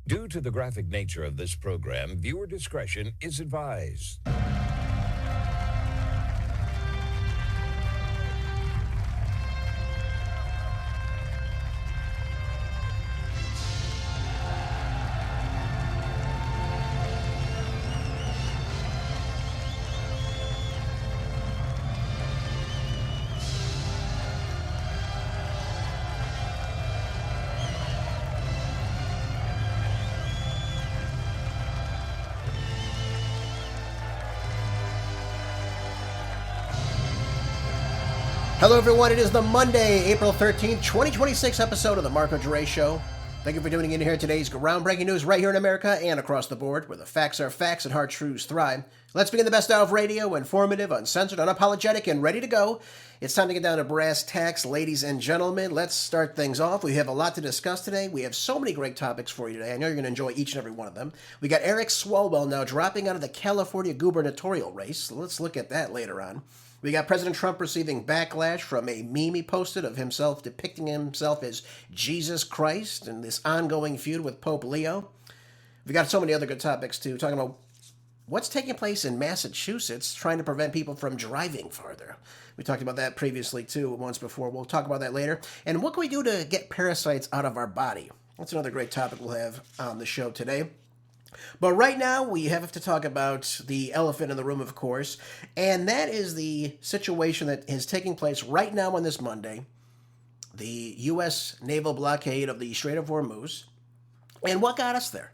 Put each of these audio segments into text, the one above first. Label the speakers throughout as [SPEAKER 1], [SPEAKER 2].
[SPEAKER 1] Due to the graphic nature of this program, viewer discretion is advised.
[SPEAKER 2] Hello, everyone. It is the Monday, April 13th, 2026 episode of the Marco Dre Show. Thank you for tuning in here. Today's groundbreaking news right here in America and across the board, where the facts are facts and hard truths thrive. Let's begin the best hour of radio, informative, uncensored, unapologetic, and ready to go. It's time to get down to brass tacks, ladies and gentlemen. Let's start things off. We have a lot to discuss today. We have so many great topics for you today. I know you're going to enjoy each and every one of them. We got Eric Swalwell now dropping out of the California gubernatorial race. Let's look at that later on. We got President Trump receiving backlash from a meme he posted of himself depicting himself as Jesus Christ and this ongoing feud with Pope Leo. We got so many other good topics too, talking about what's taking place in Massachusetts trying to prevent people from driving farther. We talked about that previously too, once before. We'll talk about that later. And what can we do to get parasites out of our body? That's another great topic we'll have on the show today. But right now, we have to talk about the elephant in the room, of course, and that is the situation that is taking place right now on this Monday, the U.S. naval blockade of the Strait of Hormuz, and what got us there.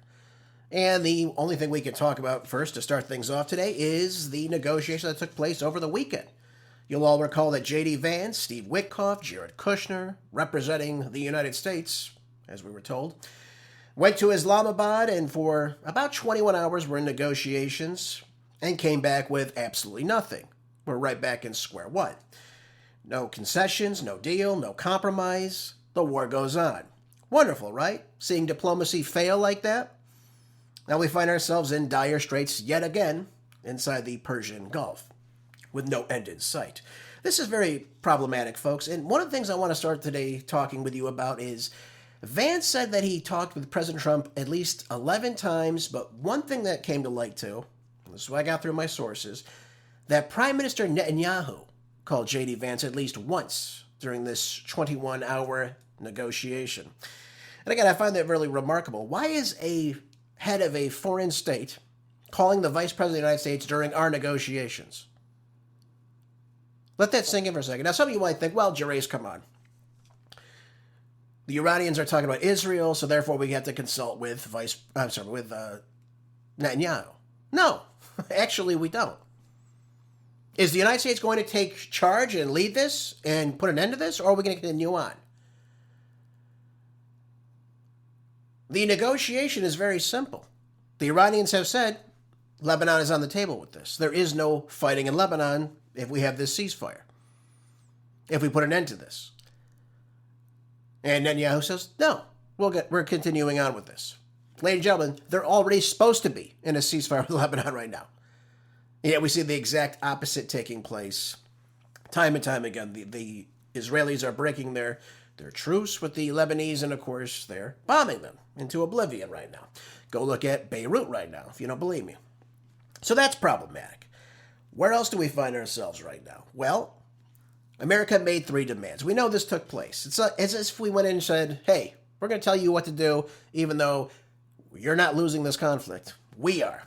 [SPEAKER 2] And the only thing we can talk about first to start things off today is the negotiation that took place over the weekend. You'll all recall that J.D. Vance, Steve Witkoff, Jared Kushner, representing the United States, as we were told, went to Islamabad and for about 21 hours were in negotiations and came back with absolutely nothing. We're right back in square one. No concessions, no deal, no compromise. The war goes on. Wonderful, right? Seeing diplomacy fail like that? Now we find ourselves in dire straits yet again inside the Persian Gulf with no end in sight. This is very problematic, folks. And one of the things I want to start today talking with you about is Vance said that he talked with President Trump at least 11 times, but one thing that came to light too, this is what I got through my sources, that Prime Minister Netanyahu called J.D. Vance at least once during this 21-hour negotiation. And again, I find that really remarkable. Why is a head of a foreign state calling the Vice President of the United States during our negotiations? Let that sink in for a second. Now, some of you might think, well, Jerez, come on. The Iranians are talking about Israel, so therefore we have to consult with Netanyahu. No, actually we don't. Is the United States going to take charge and lead this and put an end to this, or are we going to continue on? The negotiation is very simple. The Iranians have said Lebanon is on the table with this. There is no fighting in Lebanon if we have this ceasefire, if we put an end to this. And Netanyahu says, no, we're continuing on with this. Ladies and gentlemen, they're already supposed to be in a ceasefire with Lebanon right now. And yet we see the exact opposite taking place time and time again. The Israelis are breaking their truce with the Lebanese, and of course, they're bombing them into oblivion right now. Go look at Beirut right now, if you don't believe me. So that's problematic. Where else do we find ourselves right now? Well, America made 3 demands. We know this took place. It's as if we went in and said, hey, we're going to tell you what to do, even though you're not losing this conflict. We are.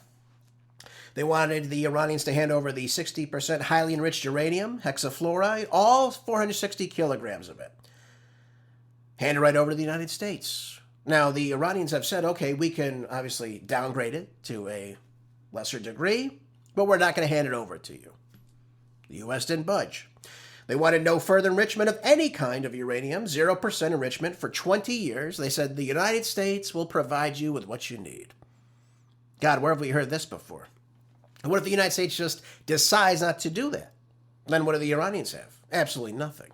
[SPEAKER 2] They wanted the Iranians to hand over the 60% highly enriched uranium, hexafluoride, all 460 kilograms of it. Hand it right over to the United States. Now, the Iranians have said, okay, we can obviously downgrade it to a lesser degree, but we're not going to hand it over to you. The U.S. didn't budge. They wanted no further enrichment of any kind of uranium, 0% enrichment for 20 years. They said the United States will provide you with what you need. God, where have we heard this before? And what if the United States just decides not to do that? Then what do the Iranians have? Absolutely nothing.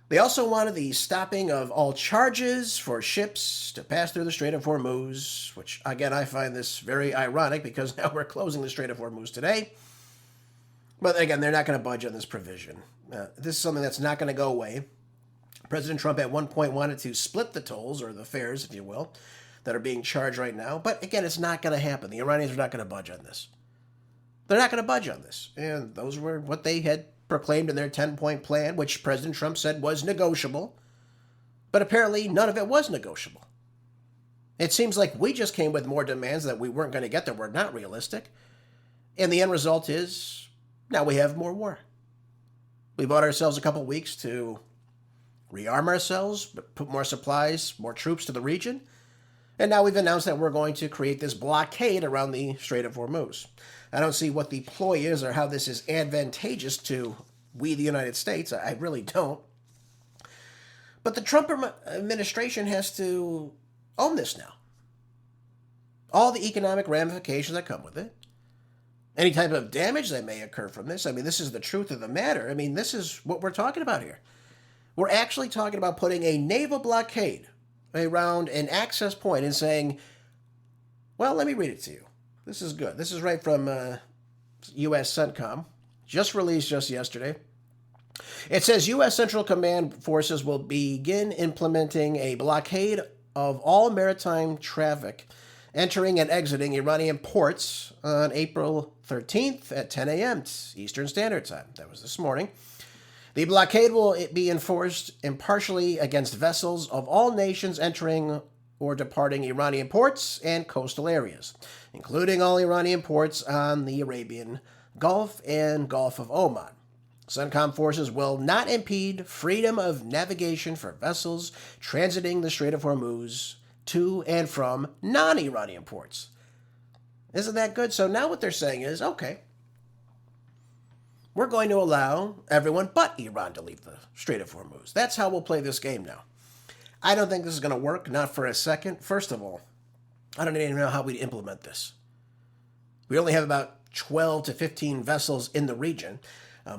[SPEAKER 2] They also wanted the stopping of all charges for ships to pass through the Strait of Hormuz, which, again, I find this very ironic because now we're closing the Strait of Hormuz today. But again, they're not going to budge on this provision. This is something that's not going to go away. President Trump at one point wanted to split the tolls, or the fares, if you will. that are being charged right now. But again, it's not going to happen. The Iranians are not going to budge on this. They're not going to budge on this. And those were what they had proclaimed in their 10-point plan, which President Trump said was negotiable. But apparently none of it was negotiable. It seems like we just came with more demands that we weren't going to get that were not realistic. And the end result is now we have more war. We bought ourselves a couple weeks to rearm ourselves, put more supplies, more troops to the region. And now we've announced that we're going to create this blockade around the Strait of Hormuz. I don't see what the ploy is or how this is advantageous to we, the United States. I really don't. But the Trump administration has to own this now. All the economic ramifications that come with it. Any type of damage that may occur from this. I mean, this is the truth of the matter. I mean, this is what we're talking about here. We're actually talking about putting a naval blockade around an access point and saying, well, let me read it to you. This is good. This is right from U.S. CENTCOM, just released just yesterday. It says U.S. Central Command forces will begin implementing a blockade of all maritime traffic entering and exiting Iranian ports on April 13th at 10 a.m. Eastern Standard Time. That was this morning. The blockade will be enforced impartially against vessels of all nations entering or departing Iranian ports and coastal areas, including all Iranian ports on the Arabian Gulf and Gulf of Oman. CENTCOM forces will not impede freedom of navigation for vessels transiting the Strait of Hormuz to and from non-Iranian ports. Isn't that good? So now what they're saying is, okay, we're going to allow everyone but Iran to leave the Strait of Hormuz. That's how we'll play this game now. I don't think this is going to work, not for a second. First of all, I don't even know how we'd implement this. We only have about 12 to 15 vessels in the region.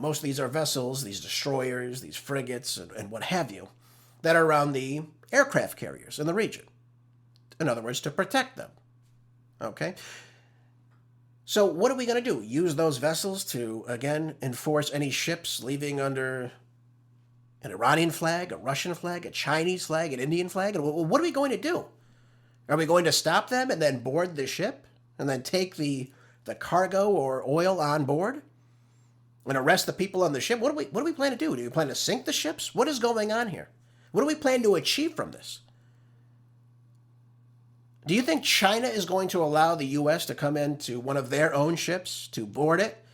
[SPEAKER 2] Most of these are vessels, these destroyers, these frigates, and what have you, that are around the aircraft carriers in the region. In other words, to protect them. Okay? So what are we going to do? Use those vessels to, again, enforce any ships leaving under an Iranian flag, a Russian flag, a Chinese flag, an Indian flag? And what are we going to do? Are we going to stop them and then board the ship and then take the cargo or oil on board and arrest the people on the ship? What do we plan to do? Do we plan to sink the ships? What is going on here? What do we plan to achieve from this? Do you think China is going to allow the U.S. to come into one of their own ships, to board it,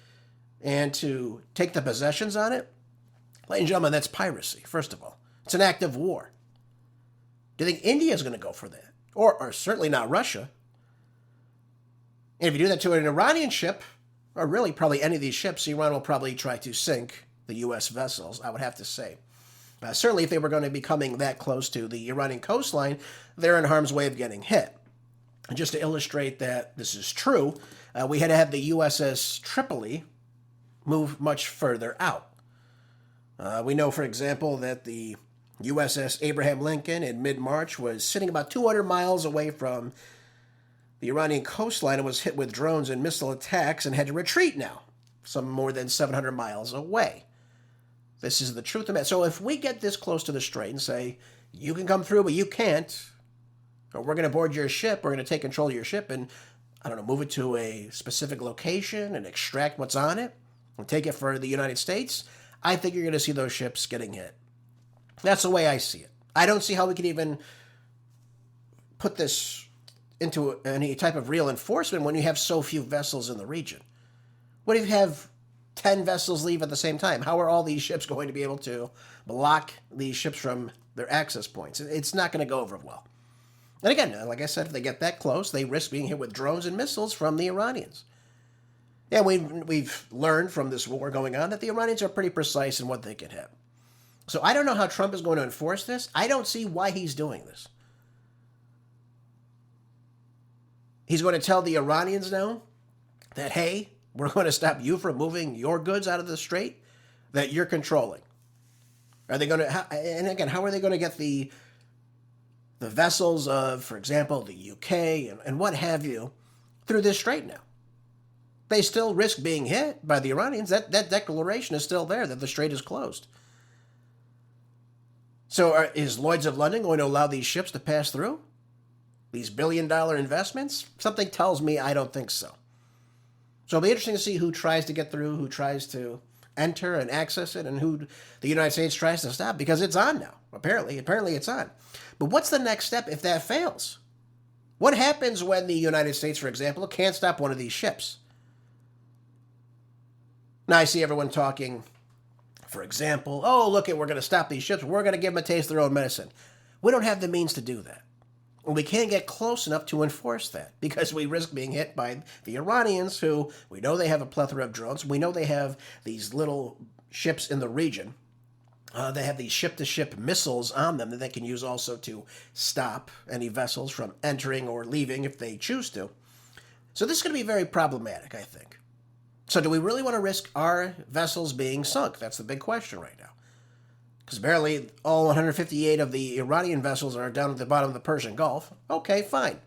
[SPEAKER 2] and to take the possessions on it? Ladies and gentlemen, that's piracy, first of all. It's an act of war. Do you think India is going to go for that? Or certainly not Russia. And if you do that to an Iranian ship, or really probably any of these ships, Iran will probably try to sink the U.S. vessels, I would have to say. Certainly if they were going to be coming that close to the Iranian coastline, they're in harm's way of getting hit. And just to illustrate that this is true, we had to have the USS Tripoli move much further out. We know, for example, that the USS Abraham Lincoln in mid-March was sitting about 200 miles away from the Iranian coastline and was hit with drones and missile attacks and had to retreat now, some more than 700 miles away. This is the truth of it. So if we get this close to the strait and say, you can come through, but you can't, or we're going to board your ship, we're going to take control of your ship and, I don't know, move it to a specific location and extract what's on it and take it for the United States, I think you're going to see those ships getting hit. That's the way I see it. I don't see how we can even put this into any type of real enforcement when you have so few vessels in the region. What if you have 10 vessels leave at the same time? How are all these ships going to be able to block these ships from their access points? It's not going to go over well. And again, like I said, if they get that close, they risk being hit with drones and missiles from the Iranians. Yeah, we've learned from this war going on that the Iranians are pretty precise in what they can hit. So I don't know how Trump is going to enforce this. I don't see why he's doing this. He's going to tell the Iranians now that, hey, we're going to stop you from moving your goods out of the strait that you're controlling. Are they going to, and again, how are they going to get the vessels of, for example, the UK and what have you through this strait now? They still risk being hit by the Iranians. That declaration is still there that the strait is closed. So is Lloyd's of London going to allow these ships to pass through? These billion-dollar investments? Something tells me I don't think so. So it'll be interesting to see who tries to get through, who tries to enter and access it, and who the United States tries to stop, because it's on now. Apparently it's on. But what's the next step if that fails? What happens when the United States, for example, can't stop one of these ships? Now I see everyone talking, for example, oh, look, we're going to stop these ships. We're going to give them a taste of their own medicine. We don't have the means to do that. And we can't get close enough to enforce that because we risk being hit by the Iranians, who we know they have a plethora of drones. We know they have these little ships in the region. They have these ship-to-ship missiles on them that they can use also to stop any vessels from entering or leaving if they choose to. So this is going to be very problematic, I think. So do we really want to risk our vessels being sunk? That's the big question right now. Because barely all 158 of the Iranian vessels are down at the bottom of the Persian Gulf. Okay, fine.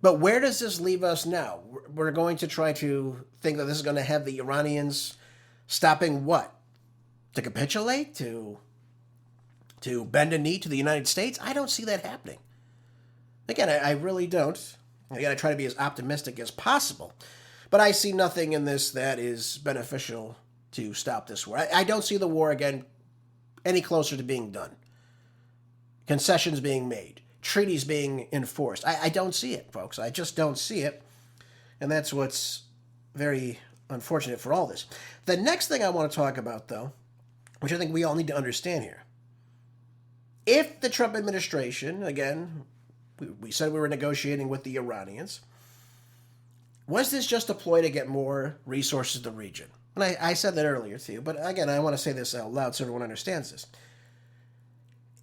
[SPEAKER 2] But where does this leave us now? We're going to try to think that this is going to have the Iranians stopping what? To capitulate? To bend a knee to the United States? I don't see that happening. Again, I really don't. Again, I try to be as optimistic as possible. But I see nothing in this that is beneficial to stop this war. I don't see the war, again, any closer to being done. Concessions being made. Treaties being enforced. I don't see it, folks. I just don't see it. And that's what's very unfortunate for all this. The next thing I want to talk about, though, which I think we all need to understand here. If the Trump administration, again, we said we were negotiating with the Iranians, was this just a ploy to get more resources to the region? And I said that earlier to you, but again, I want to say this out loud so everyone understands this.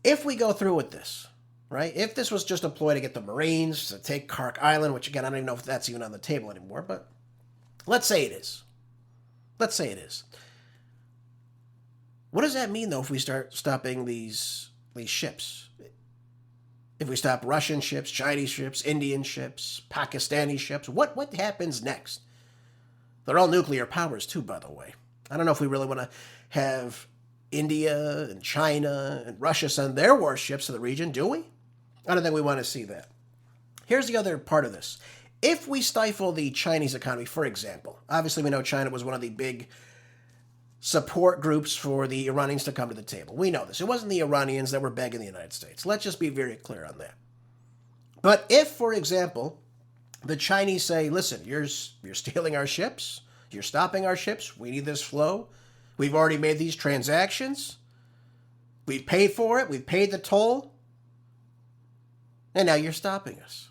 [SPEAKER 2] If we go through with this, right, if this was just a ploy to get the Marines to take Kark Island, which again, I don't even know if that's even on the table anymore, but let's say it is. Let's say it is. What does that mean, though, if we start stopping these ships? If we stop Russian ships, Chinese ships, Indian ships, Pakistani ships, what happens next? They're all nuclear powers, too, by the way. I don't know if we really want to have India and China and Russia send their warships to the region, do we? I don't think we want to see that. Here's the other part of this. If we stifle the Chinese economy, for example, obviously we know China was one of the big support groups for the Iranians to come to the table. We know this. It wasn't the Iranians that were begging the United States. Let's just be very clear on that. But if, for example, the Chinese say, listen, you're stealing our ships, you're stopping our ships, we need this flow, we've already made these transactions, we've paid for it, we've paid the toll, and now you're stopping us.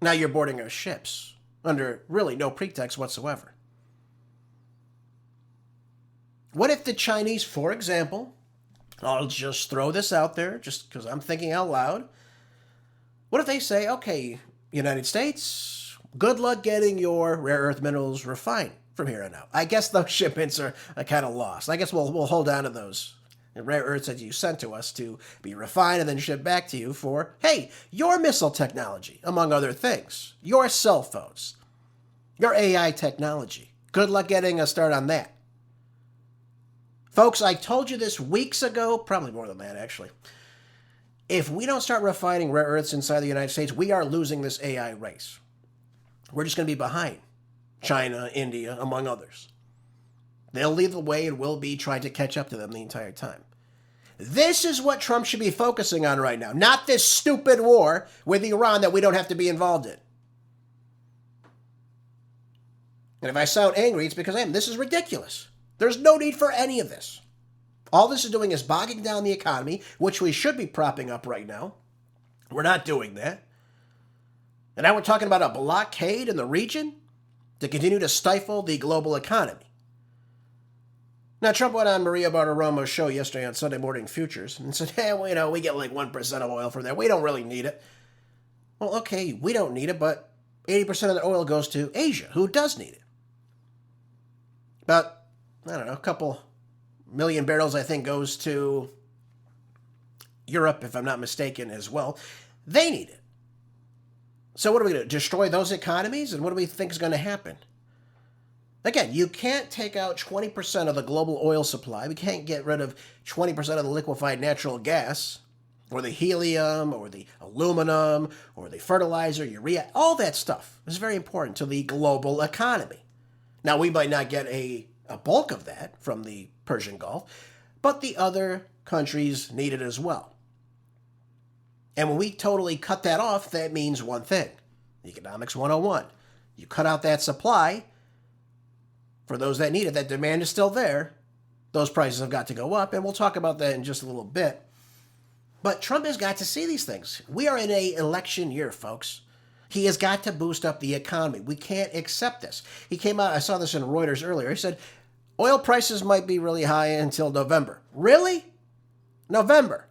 [SPEAKER 2] Now you're boarding our ships under really no pretext whatsoever. What if the Chinese, for example, I'll just throw this out there just because I'm thinking out loud, what if they say, okay, United States, good luck getting your rare earth minerals refined from here on out. I guess those shipments are kind of lost. I guess we'll hold on to those rare earths that you sent to us to be refined and then shipped back to you for, hey, your missile technology, among other things, your cell phones, your AI technology. Good luck getting a start on that. Folks, I told you this weeks ago, probably more than that, actually. If we don't start refining rare earths inside the United States, we are losing this AI race. We're just going to be behind China, India, among others. They'll lead the way and we'll be trying to catch up to them the entire time. This is what Trump should be focusing on right now, not this stupid war with Iran that we don't have to be involved in. And if I sound angry, it's because I am. This is ridiculous. There's no need for any of this. All this is doing is bogging down the economy, which we should be propping up right now. We're not doing that. And now we're talking about a blockade in the region to continue to stifle the global economy. Now, Trump went on Maria Bartiromo's show yesterday on Sunday Morning Futures and said, hey, well, we get like 1% of oil from there. We don't really need it. Well, okay, we don't need it, but 80% of the oil goes to Asia, who does need it. About, I don't know, a couple million barrels, I think, goes to Europe, if I'm not mistaken, as well. They need it. So what are we going to do? Destroy those economies? And what do we think is going to happen? Again, you can't take out 20% of the global oil supply. We can't get rid of 20% of the liquefied natural gas or the helium, or the aluminum, or the fertilizer, urea, all that stuff is very important to the global economy. Now, we might not get a bulk of that from the Persian Gulf, but the other countries need it as well. And when we totally cut that off, that means one thing. Economics 101. You cut out that supply, for those that need it, that demand is still there, those prices have got to go up, and we'll talk about that in just a little bit. But Trump has got to see these things. We are in an election year, folks. He has got to boost up the economy. We can't accept this. He came out, I saw this in Reuters earlier, he said, oil prices might be really high until November. Really? November?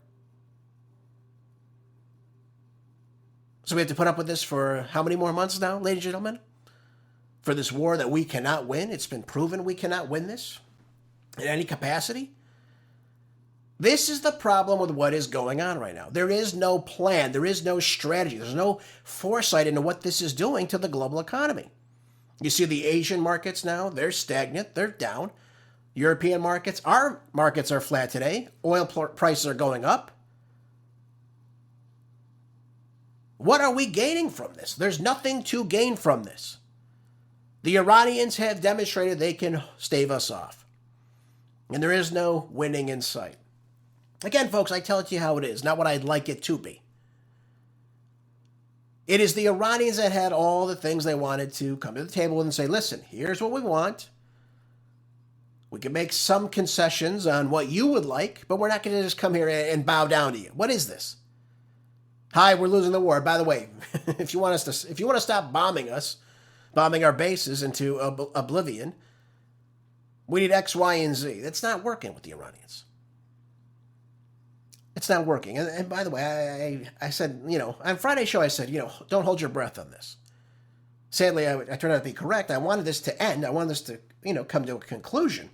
[SPEAKER 2] So we have to put up with this for how many more months now, ladies and gentlemen? For this war that we cannot win. It's been proven we cannot win this in any capacity. This is the problem with what is going on right now. There is no plan. There is no strategy. There's no foresight into what this is doing to the global economy. You see the Asian markets now, they're stagnant. They're down. European markets, our markets are flat today. Oil prices are going up. What are we gaining from this? There's nothing to gain from this. The Iranians have demonstrated they can stave us off. And there is no winning in sight. Again, folks, I tell it to you how it is, not what I'd like it to be. It is the Iranians that had all the things they wanted to come to the table and say, listen, here's what we want. We can make some concessions on what you would like, but we're not going to just come here and bow down to you. What is this? Hi, we're losing the war. By the way, if you want to stop bombing us, bombing our bases into oblivion, we need X, Y, and Z. That's not working with the Iranians. It's not working. And by the way, I said, on Friday's show, I said, don't hold your breath on this. Sadly, I turned out to be correct. I wanted this to end. I wanted this to, come to a conclusion.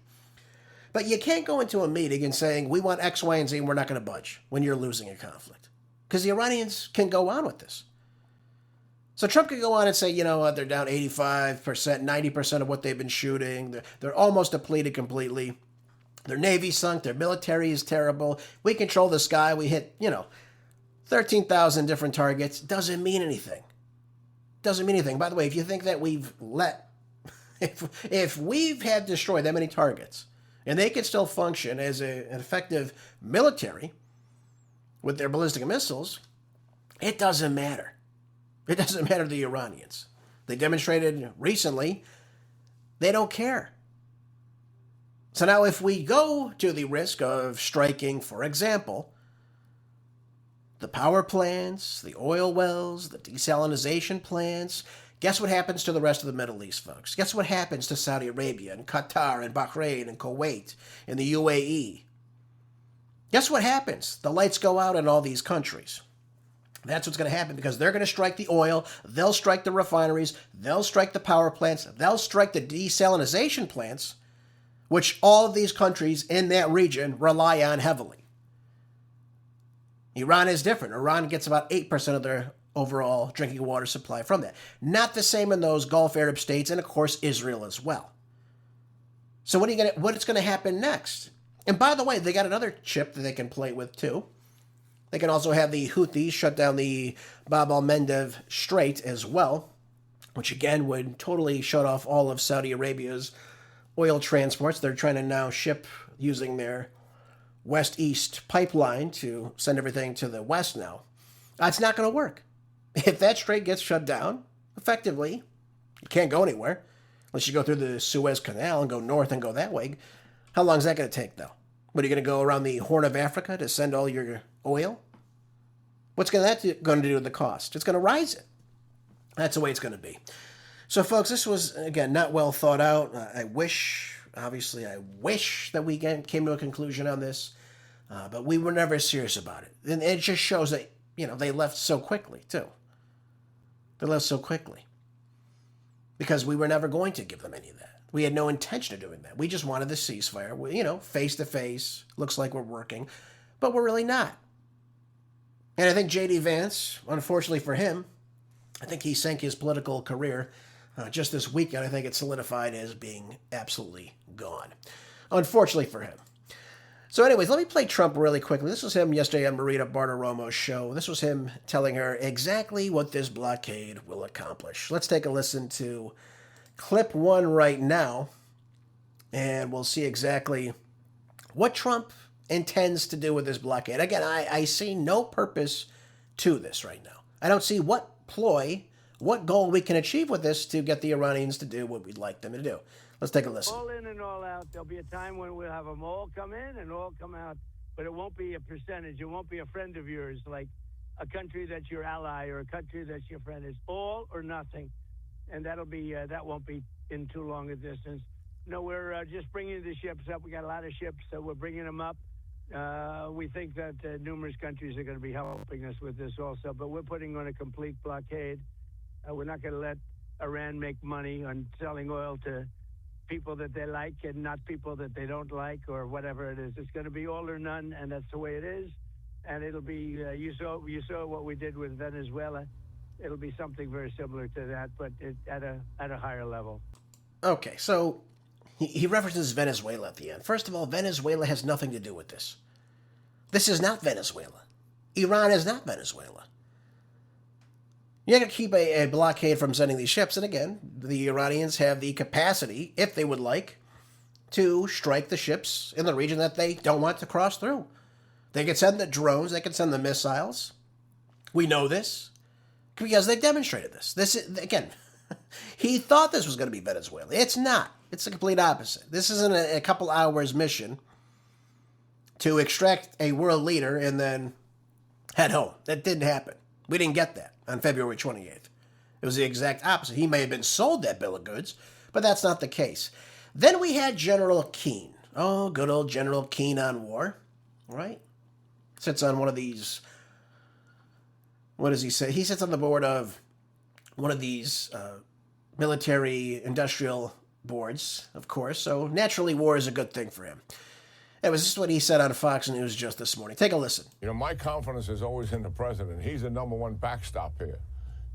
[SPEAKER 2] But you can't go into a meeting and saying, we want X, Y, and Z, and we're not going to budge when you're losing a conflict. Because the Iranians can go on with this. So Trump could go on and say, they're down 85%, 90% of what they've been shooting. They're almost depleted completely. Their Navy sunk. Their military is terrible. We control the sky. We hit, 13,000 different targets. Doesn't mean anything. Doesn't mean anything. By the way, if you think that if we've had destroyed that many targets, and they could still function as an effective military with their ballistic missiles, it doesn't matter. It doesn't matter to the Iranians. They demonstrated recently they don't care. So now if we go to the risk of striking, for example, the power plants, the oil wells, the desalination plants, guess what happens to the rest of the Middle East, folks? Guess what happens to Saudi Arabia and Qatar and Bahrain and Kuwait and the UAE? Guess what happens? The lights go out in all these countries. That's what's going to happen because they're going to strike the oil, they'll strike the refineries, they'll strike the power plants, they'll strike the desalination plants, which all of these countries in that region rely on heavily. Iran is different. Iran gets about 8% of their overall drinking water supply from that. Not the same in those Gulf Arab states, and of course Israel as well. So what's going to happen next? And by the way, they got another chip that they can play with too. They can also have the Houthis shut down the Bab al-Mandeb Strait as well, which again would totally shut off all of Saudi Arabia's oil transports. They're trying to now ship using their west-east pipeline to send everything to the west now. It's not going to work. If that strait gets shut down, effectively, you can't go anywhere unless you go through the Suez Canal and go north and go that way. How long is that going to take, though? What, are you going to go around the Horn of Africa to send all your oil? What's that going to do to the cost? It's going to rise it. That's the way it's going to be. So, folks, this was, again, not well thought out. I wish that we came to a conclusion on this, but we were never serious about it. And it just shows that, they left so quickly, too. They left so quickly. Because we were never going to give them any of that. We had no intention of doing that. We just wanted the ceasefire. Face to face, looks like we're working, but we're really not. And I think J.D. Vance, unfortunately for him, I think he sank his political career just this weekend. I think it solidified as being absolutely gone. Unfortunately for him. So anyways, let me play Trump really quickly. This was him yesterday on Marita Bartiromo's show. This was him telling her exactly what this blockade will accomplish. Let's take a listen to clip 1 right now, and we'll see exactly what Trump intends to do with this blockade. Again, I see no purpose to this right now. I don't see what ploy, what goal we can achieve with this to get the Iranians to do what we'd like them to do. Let's take a listen.
[SPEAKER 3] All in and all out. There'll be a time when we'll have them all come in and all come out, but it won't be a percentage. It won't be a friend of yours, like a country that's your ally or a country that's your friend. It's all or nothing, and that won't be in too long a distance. No, we're just bringing the ships up. We got a lot of ships, so we're bringing them up. We think that numerous countries are going to be helping us with this also, but we're putting on a complete blockade. We're not going to let Iran make money on selling oil to people that they like and not people that they don't like or whatever it is. It's going to be all or none, and that's the way it is. And it'll be, you saw what we did with Venezuela. It'll be something very similar to that, but at a higher level.
[SPEAKER 2] Okay, so he references Venezuela at the end. First of all, Venezuela has nothing to do with this. This is not Venezuela. Iran is not Venezuela. You're going to keep a blockade from sending these ships. And again, the Iranians have the capacity, if they would like, to strike the ships in the region that they don't want to cross through. They can send the drones. They can send the missiles. We know this because they demonstrated this. This is, again, he thought this was going to be Venezuela. It's not. It's the complete opposite. This isn't a couple hours mission to extract a world leader and then head home. That didn't happen. We didn't get that on February 28th. It was the exact opposite. He may have been sold that bill of goods, but that's not the case. Then we had General Keane. Oh, good old General Keane on war, right? Sits on one of these, what does he say? He sits on the board of one of these military industrial boards, of course, so naturally war is a good thing for him. It was just what he said on Fox News just this morning. Take a listen.
[SPEAKER 4] You know, my confidence is always in the president. He's the number one backstop here.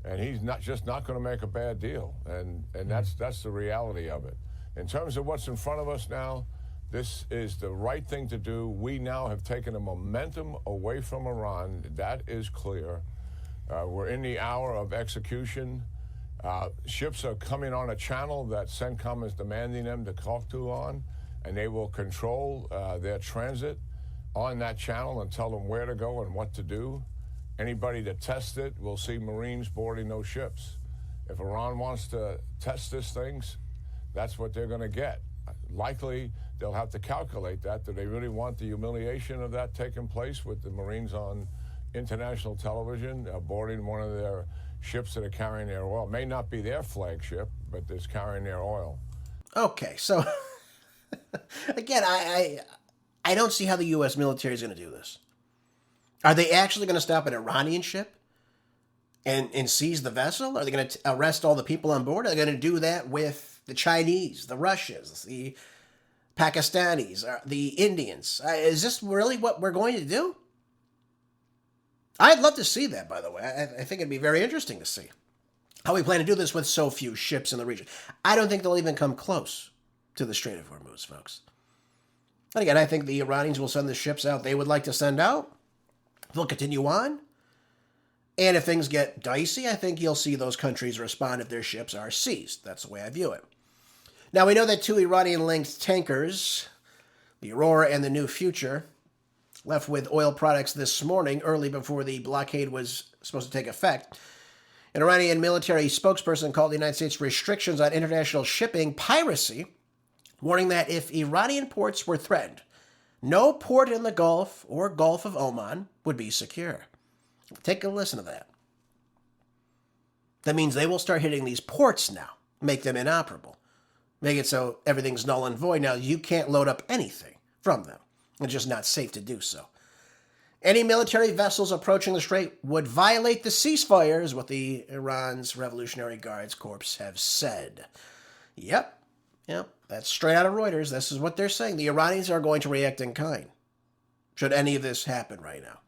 [SPEAKER 4] And he's not going to make a bad deal. And that's the reality of it. In terms of what's in front of us now, this is the right thing to do. We now have taken the momentum away from Iran. That is clear. We're in the hour of execution. Ships are coming on a channel that CENTCOM is demanding them to talk to on, and they will control their transit on that channel and tell them where to go and what to do. Anybody that tests it will see Marines boarding those ships. If Iran wants to test these things, that's what they're going to get. Likely, they'll have to calculate that. Do they really want the humiliation of that taking place with the Marines on international television boarding one of their ships that are carrying their oil? May not be their flagship, but it's carrying their oil.
[SPEAKER 2] Okay, so again, I don't see how the U.S. military is going to do this. Are they actually going to stop an Iranian ship and seize the vessel? Are they going to arrest all the people on board? Are they going to do that with the Chinese, the Russians, the Pakistanis, the Indians? Is this really what we're going to do? I'd love to see that, by the way. I think it'd be very interesting to see how we plan to do this with so few ships in the region. I don't think they'll even come close to the Strait of Hormuz, folks. And again, I think the Iranians will send the ships out they would like to send out. They'll continue on. And if things get dicey, I think you'll see those countries respond if their ships are seized. That's the way I view it. Now, we know that two Iranian-linked tankers, the Aurora and the New Future, left with oil products this morning, early before the blockade was supposed to take effect. An Iranian military spokesperson called the United States restrictions on international shipping piracy, warning that if Iranian ports were threatened, no port in the Gulf or Gulf of Oman would be secure. Take a listen to that. That means they will start hitting these ports now, make them inoperable, make it so everything's null and void. Now, you can't load up anything from them. It's just not safe to do so. Any military vessels approaching the Strait would violate the ceasefire, is what the Iran's Revolutionary Guards Corps have said. Yep, that's straight out of Reuters. This is what they're saying. The Iranians are going to react in kind, should any of this happen right now.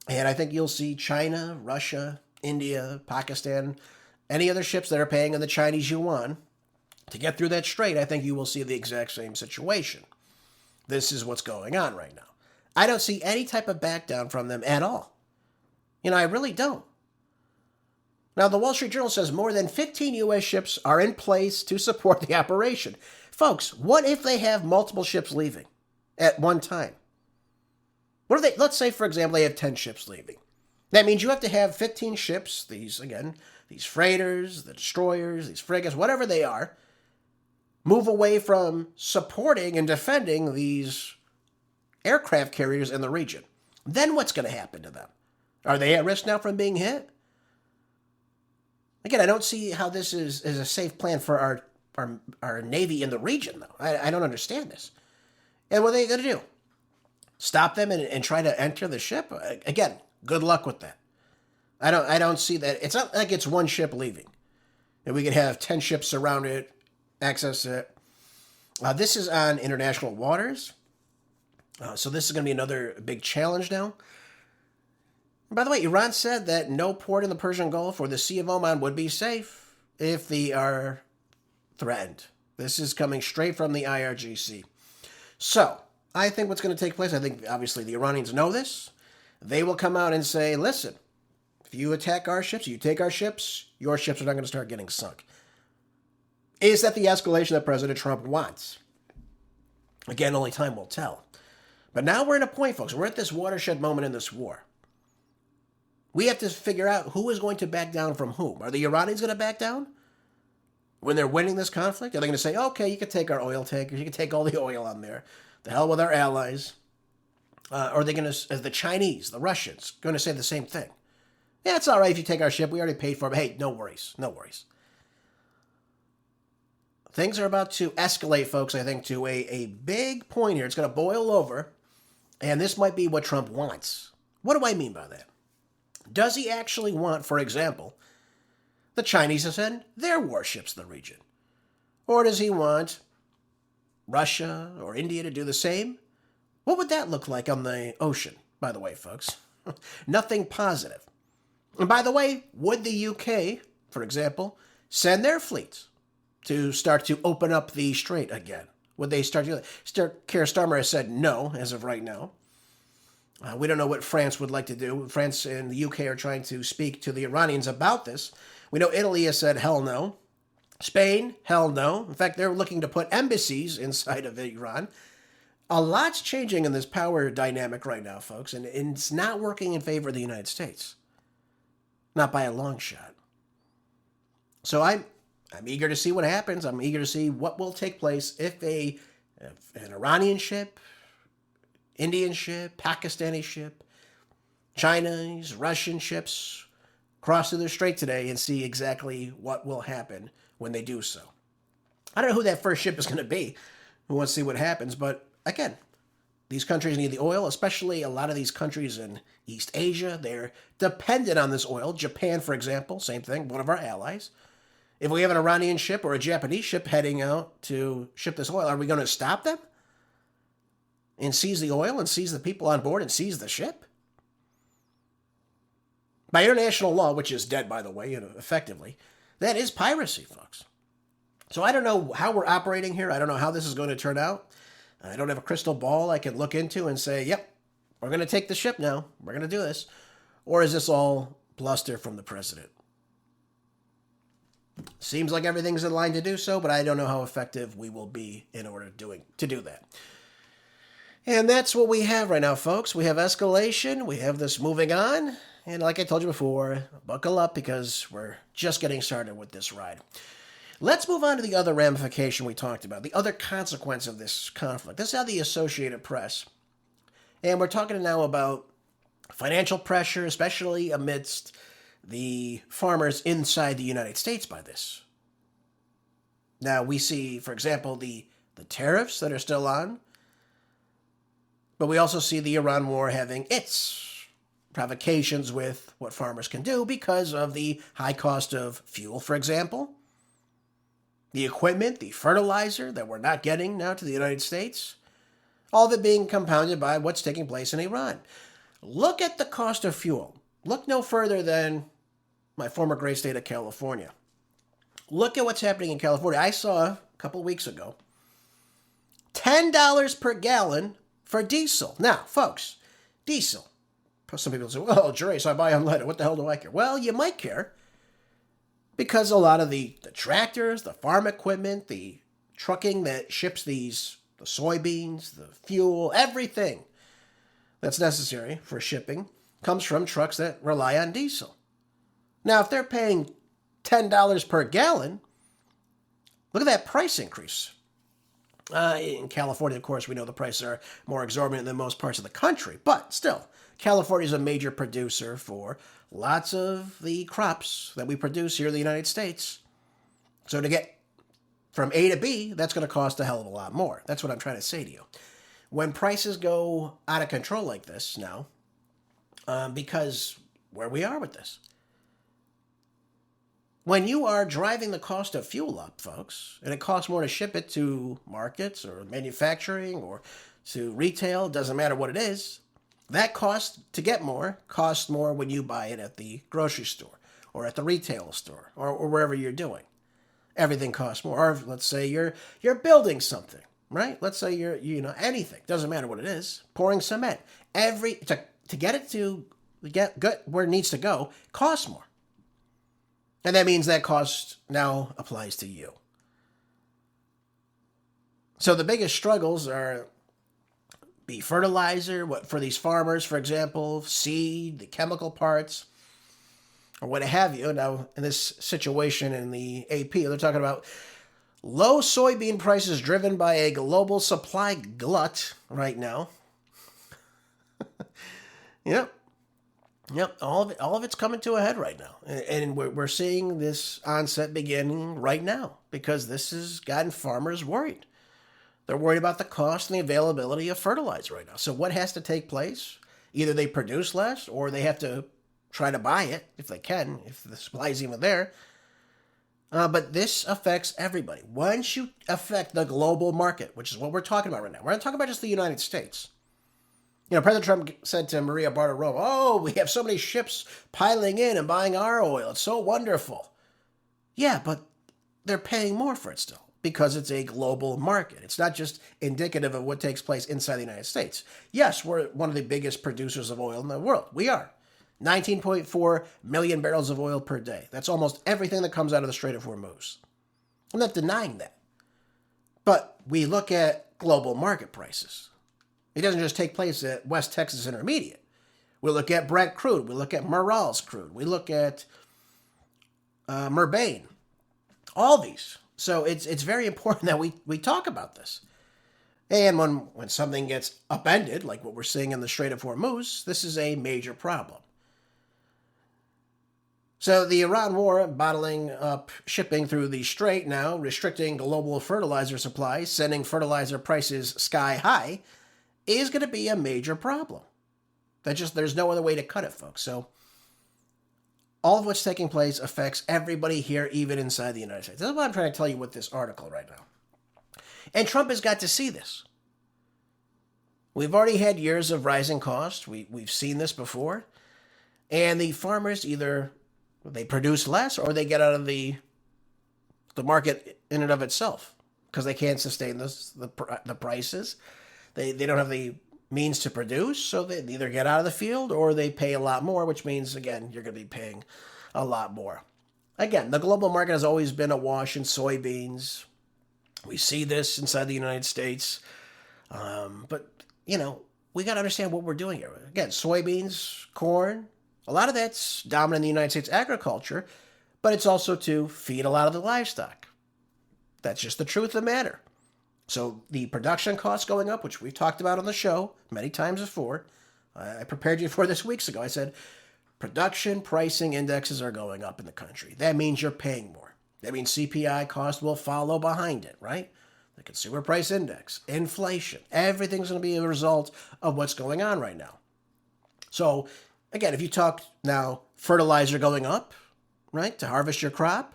[SPEAKER 2] And I think you'll see China, Russia, India, Pakistan, any other ships that are paying in the Chinese yuan to get through that strait. I think you will see the exact same situation. this is what's going on right now. I don't see any type of back down from them at all. I really don't. Now, the Wall Street Journal says more than 15 U.S. ships are in place to support the operation. Folks, what if they have multiple ships leaving at one time? What if let's say, for example, they have 10 ships leaving. That means you have to have 15 ships, these freighters, the destroyers, these frigates, whatever they are, move away from supporting and defending these aircraft carriers in the region. Then what's going to happen to them? Are they at risk now from being hit? Again, I don't see how this is a safe plan for our Navy in the region, though. I don't understand this. And what are they going to do? Stop them and try to enter the ship? Again, good luck with that. I don't see that. It's not like it's one ship leaving. And we could have 10 ships surround it, access it. This is on international waters. So this is going to be another big challenge now. And by the way, Iran said that no port in the Persian Gulf or the Sea of Oman would be safe if they are threatened. This is coming straight from the IRGC. So, I think what's going to take place, I think obviously the Iranians know this. They will come out and say, listen, if you attack our ships, you take our ships, your ships are not going to start getting sunk. Is that the escalation that President Trump wants? Again, only time will tell. But now we're at a point, folks. We're at this watershed moment in this war. We have to figure out who is going to back down from whom. Are the Iranians going to back down when they're winning this conflict? Are they going to say, okay, you can take our oil tankers, you can take all the oil on there, the hell with our allies? Or are they going to, as the Chinese, the Russians, going to say the same thing? Yeah, it's all right if you take our ship. We already paid for it. But hey, no worries. No worries. Things are about to escalate, folks, I think, to a big point here. It's going to boil over, and this might be what Trump wants. What do I mean by that? Does he actually want, for example, the Chinese to send their warships to the region? Or does he want Russia or India to do the same? What would that look like on the ocean, by the way, folks? Nothing positive. And by the way, would the UK, for example, send their fleets to start to open up the Strait again? Would they start doing that? Keir Starmer has said no as of right now. We don't know what France would like to do. France and the UK are trying to speak to the Iranians about this. We know Italy has said hell no. Spain, hell no. In fact, they're looking to put embassies inside of Iran. A lot's changing in this power dynamic right now, folks, and it's not working in favor of the United States. Not by a long shot. So I'm eager to see what happens. I'm eager to see what will take place if an Iranian ship, Indian ship, Pakistani ship, Chinese, Russian ships cross through the Strait today and see exactly what will happen when they do so. I don't know who that first ship is going to be. We want to see what happens. But again, these countries need the oil, especially a lot of these countries in East Asia. They're dependent on this oil. Japan, for example, same thing, one of our allies. If we have an Iranian ship or a Japanese ship heading out to ship this oil, are we going to stop them and seize the oil and seize the people on board and seize the ship? By international law, which is dead, by the way, effectively, that is piracy, folks. So I don't know how we're operating here. I don't know how this is going to turn out. I don't have a crystal ball I can look into and say, yep, we're going to take the ship now. We're going to do this. Or is this all bluster from the president? Seems like everything's in line to do so, but I don't know how effective we will be in order to do that. And that's what we have right now, folks. We have escalation. We have this moving on. And like I told you before, buckle up because we're just getting started with this ride. Let's move on to the other ramification we talked about, the other consequence of this conflict. This is how the Associated Press. And we're talking now about financial pressure, especially amidst the farmers inside the United States by this. Now, we see, for example, the tariffs that are still on. But we also see the Iran war having its provocations with what farmers can do because of the high cost of fuel, for example. The equipment, the fertilizer that we're not getting now to the United States. All of it being compounded by what's taking place in Iran. Look at the cost of fuel. Look no further than my former great state of California. Look at what's happening in California. I saw a couple weeks ago $10 per gallon for diesel. Now, folks, diesel. Some people say, well, Jerry, so I buy unleaded. What the hell do I care? Well, you might care because a lot of the tractors, the farm equipment, the trucking that ships the soybeans, the fuel, everything that's necessary for shipping comes from trucks that rely on diesel. Now, if they're paying $10 per gallon, look at that price increase. In California, of course, we know the prices are more exorbitant than most parts of the country, but still, California is a major producer for lots of the crops that we produce here in the United States. So to get from A to B, that's going to cost a hell of a lot more. That's what I'm trying to say to you. When prices go out of control like this now, because where we are with this, when you are driving the cost of fuel up, folks, and it costs more to ship it to markets or manufacturing or to retail, doesn't matter what it is, that cost to get more costs more when you buy it at the grocery store or at the retail store or wherever you're doing. Everything costs more. Or let's say you're building something, right? Let's say you're anything, doesn't matter what it is, pouring cement. To get it to get where it needs to go costs more. And that means that cost now applies to you. So the biggest struggles are the fertilizer, for these farmers, for example, seed, the chemical parts, or what have you. Now, in this situation in the AP, they're talking about low soybean prices driven by a global supply glut right now. Yep, all of it's coming to a head right now. And we're seeing this onset beginning right now because this has gotten farmers worried. They're worried about the cost and the availability of fertilizer right now. So what has to take place? Either they produce less or they have to try to buy it if they can, if the supply is even there. But this affects everybody. Once you affect the global market, which is what we're talking about right now, we're not talking about just the United States. President Trump said to Maria Bartiromo, oh, we have so many ships piling in and buying our oil. It's so wonderful. Yeah, but they're paying more for it still because it's a global market. It's not just indicative of what takes place inside the United States. Yes, we're one of the biggest producers of oil in the world. We are. 19.4 million barrels of oil per day. That's almost everything that comes out of the Strait of Hormuz. I'm not denying that. But we look at global market prices. It doesn't just take place at West Texas Intermediate. We look at Brent crude. We look at Morales crude. We look at Murbain. All these. So it's very important that we talk about this. And when something gets upended, like what we're seeing in the Strait of Hormuz, this is a major problem. So the Iran war bottling up shipping through the Strait now, restricting global fertilizer supplies, sending fertilizer prices sky high, is going to be a major problem. There's no other way to cut it, folks. So all of what's taking place affects everybody here, even inside the United States. That's what I'm trying to tell you with this article right now. And Trump has got to see this. We've already had years of rising costs. We've seen this before. And the farmers either they produce less or they get out of the market in and of itself because they can't sustain the prices. They don't have the means to produce, so they either get out of the field or they pay a lot more, which means, again, you're going to be paying a lot more. Again, the global market has always been awash in soybeans. We see this inside the United States. But, we got to understand what we're doing here. Again, soybeans, corn, a lot of that's dominant in the United States agriculture, but it's also to feed a lot of the livestock. That's just the truth of the matter. So the production costs going up, which we've talked about on the show many times before. I prepared you for this weeks ago. I said production pricing indexes are going up in the country. That means you're paying more. That means CPI cost will follow behind it, right? The consumer price index, inflation, everything's going to be a result of what's going on right now. So again, if you talk now fertilizer going up, right, to harvest your crop,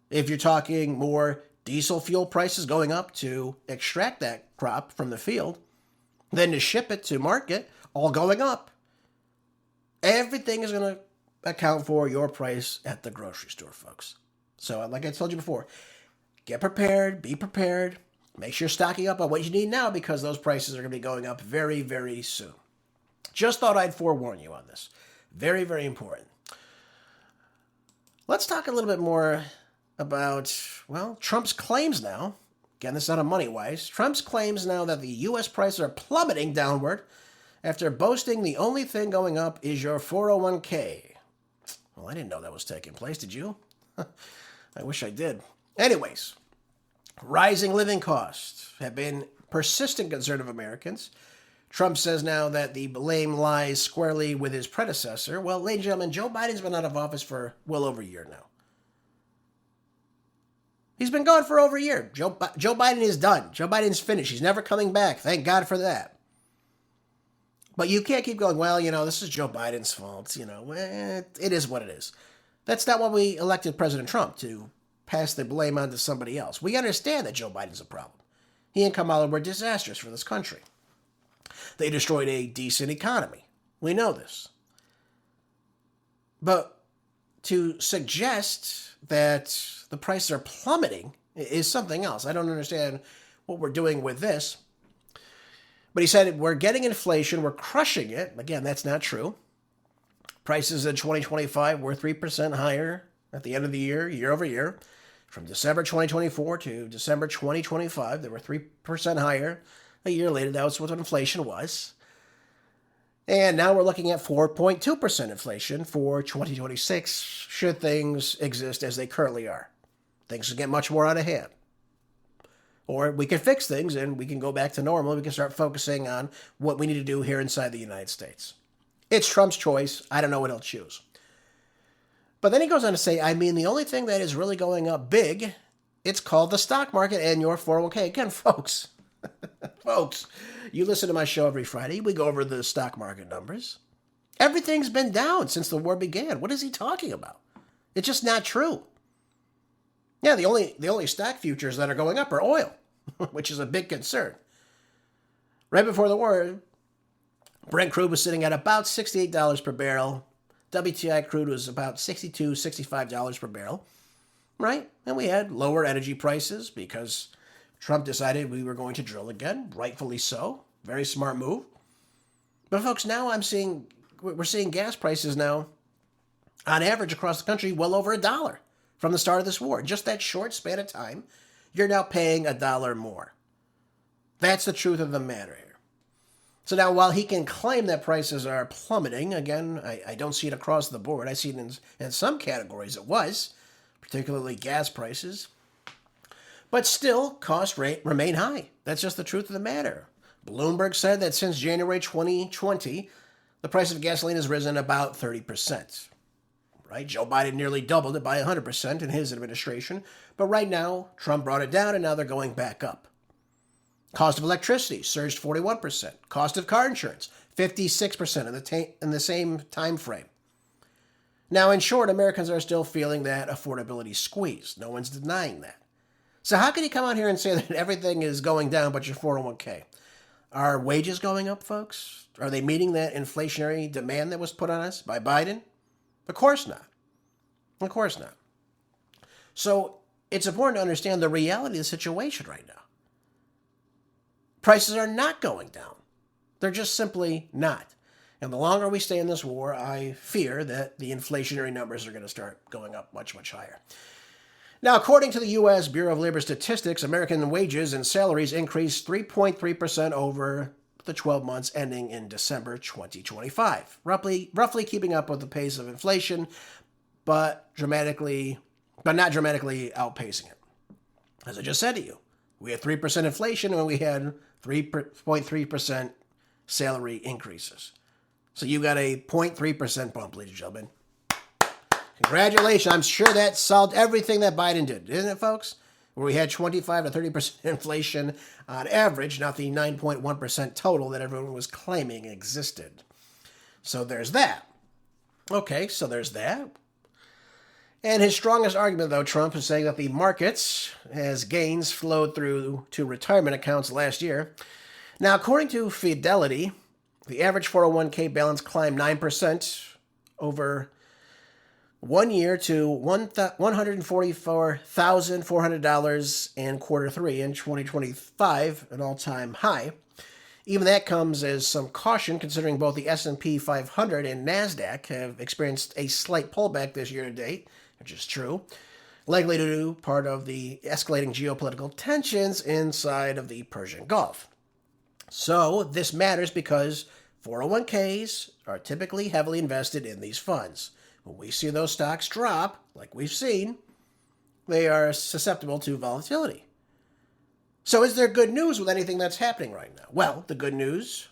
[SPEAKER 2] if you're talking more diesel fuel prices going up to extract that crop from the field, then to ship it to market, all going up. Everything is going to account for your price at the grocery store, folks. So like I told you before, get prepared, be prepared. Make sure you're stocking up on what you need now because those prices are going to be going up very, very soon. Just thought I'd forewarn you on this. Very, very important. Let's talk a little bit more about, well, Trump's claims now. Again, this is out of Moneywise. Trump's claims now that the U.S. prices are plummeting downward after boasting the only thing going up is your 401k. Well, I didn't know that was taking place. Did you? I wish I did. Anyways, rising living costs have been persistent concern of Americans. Trump says now that the blame lies squarely with his predecessor. Well, ladies and gentlemen, Joe Biden's been out of office for well over a year now. He's been gone for over a year. Joe Biden is done. Joe Biden's finished. He's never coming back. Thank God for that. But you can't keep going, well, this is Joe Biden's fault. It is what it is. That's not why we elected President Trump, to pass the blame on to somebody else. We understand that Joe Biden's a problem. He and Kamala were disastrous for this country. They destroyed a decent economy. We know this. But to suggest that the prices are plummeting is something else. I don't understand what we're doing with this. But he said, we're getting inflation, we're crushing it. Again, that's not true. Prices in 2025 were 3% higher at the end of the year, year over year. From December 2024 to December 2025, they were 3% higher. A year later, that was what inflation was. And now we're looking at 4.2% inflation for 2026, should things exist as they currently are. Things will get much more out of hand. Or we can fix things and we can go back to normal. We can start focusing on what we need to do here inside the United States. It's Trump's choice. I don't know what he'll choose. But then he goes on to say, the only thing that is really going up big, it's called the stock market and your 401k. Again, folks, you listen to my show every Friday. We go over the stock market numbers. Everything's been down since the war began. What is he talking about? It's just not true. Yeah, the only stock futures that are going up are oil, which is a big concern. Right before the war, Brent crude was sitting at about $68 per barrel. WTI crude was about $62, $65 per barrel, right? And we had lower energy prices because Trump decided we were going to drill again, rightfully so. Very smart move. But folks, now we're seeing gas prices now, on average across the country, well over $1 from the start of this war. Just that short span of time, you're now paying $1 more. That's the truth of the matter here. So now, while he can claim that prices are plummeting, again, I don't see it across the board. I see it in some categories it was, particularly gas prices. But still, costs remain high. That's just the truth of the matter. Bloomberg said that since January 2020, the price of gasoline has risen about 30%. Right? Joe Biden nearly doubled it by 100% in his administration. But right now, Trump brought it down, and now they're going back up. Cost of electricity surged 41%. Cost of car insurance, 56% in the same time frame. Now, in short, Americans are still feeling that affordability squeeze. No one's denying that. So how can you come out here and say that everything is going down but your 401k? Are wages going up, folks? Are they meeting that inflationary demand that was put on us by Biden? Of course not. Of course not. So it's important to understand the reality of the situation right now. Prices are not going down. They're just simply not. And the longer we stay in this war, I fear that the inflationary numbers are going to start going up much, much higher. Now, according to the U.S. Bureau of Labor Statistics, American wages and salaries increased 3.3% over the 12 months ending in December 2025, roughly keeping up with the pace of inflation, but not dramatically outpacing it. As I just said to you, we had 3% inflation and we had 3.3% salary increases. So you got a 0.3% bump, ladies and gentlemen. Congratulations. I'm sure that solved everything that Biden did, didn't it, folks? Where we had 25 to 30% inflation on average, not the 9.1% total that everyone was claiming existed. So there's that. Okay, so there's that. And his strongest argument, though, Trump is saying that the markets, as gains flowed through to retirement accounts last year. Now, according to Fidelity, the average 401k balance climbed 9% over 1 year to $144,400 in quarter three in 2025, an all-time high. Even that comes as some caution, considering both the S&P 500 and NASDAQ have experienced a slight pullback this year to date, which is true, likely due to part of the escalating geopolitical tensions inside of the Persian Gulf. So this matters because 401ks are typically heavily invested in these funds. When we see those stocks drop, like we've seen, they are susceptible to volatility. So is there good news with anything that's happening right now? Well, the good news,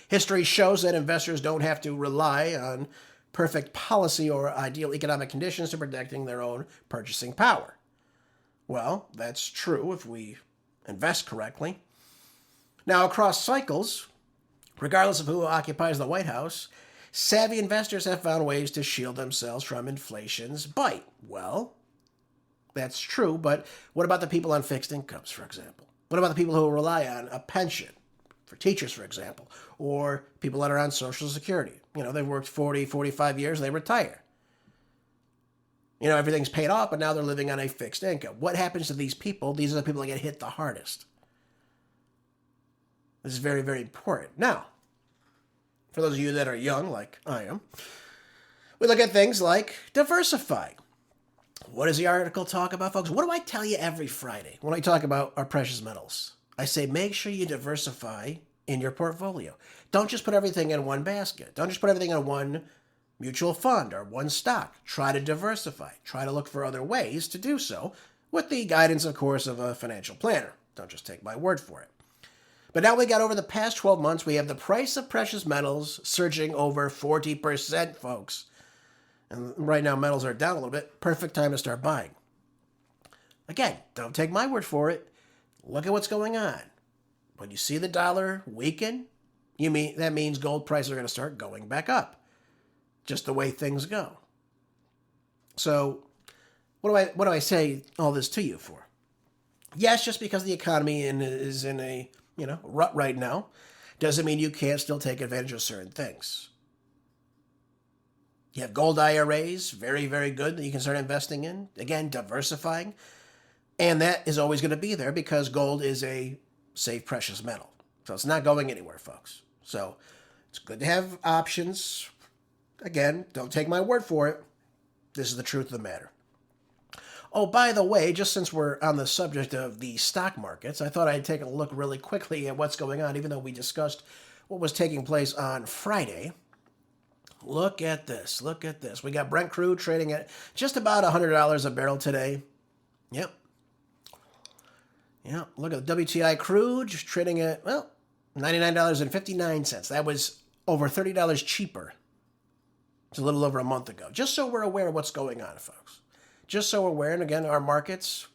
[SPEAKER 2] history shows that investors don't have to rely on perfect policy or ideal economic conditions to protecting their own purchasing power. Well, that's true if we invest correctly. Now, across cycles, regardless of who occupies the White House, savvy investors have found ways to shield themselves from inflation's bite. Well, that's true, but what about the people on fixed incomes, for example? What about the people who rely on a pension, for teachers, for example, or people that are on Social Security? They've worked 40, 45 years, they retire. Everything's paid off, but now they're living on a fixed income. What happens to these people? These are the people that get hit the hardest. This is very, very important. Now, for those of you that are young, like I am, we look at things like diversifying. What does the article talk about, folks? What do I tell you every Friday when I talk about our precious metals? I say make sure you diversify in your portfolio. Don't just put everything in one basket. Don't just put everything in one mutual fund or one stock. Try to diversify. Try to look for other ways to do so with the guidance, of course, of a financial planner. Don't just take my word for it. But now we got over the past 12 months, we have the price of precious metals surging over 40%, folks. And right now, metals are down a little bit. Perfect time to start buying. Again, don't take my word for it. Look at what's going on. When you see the dollar weaken, that means gold prices are going to start going back up. Just the way things go. So, what do I say all this to you for? Yes, just because the economy is in a rut right now, doesn't mean you can't still take advantage of certain things. You have gold IRAs, very, very good, that you can start investing in. Again, diversifying. And that is always going to be there because gold is a safe, precious metal. So it's not going anywhere, folks. So it's good to have options. Again, don't take my word for it. This is the truth of the matter. Oh, by the way, just since we're on the subject of the stock markets, I thought I'd take a look really quickly at what's going on, even though we discussed what was taking place on Friday. Look at this. Look at this. We got Brent crude trading at just about $100 a barrel today. Yep. Look at the WTI crude just trading at, $99.59. That was over $30 cheaper. It's a little over a month ago. Just so we're aware of what's going on, folks. Just so we're aware. And again, our markets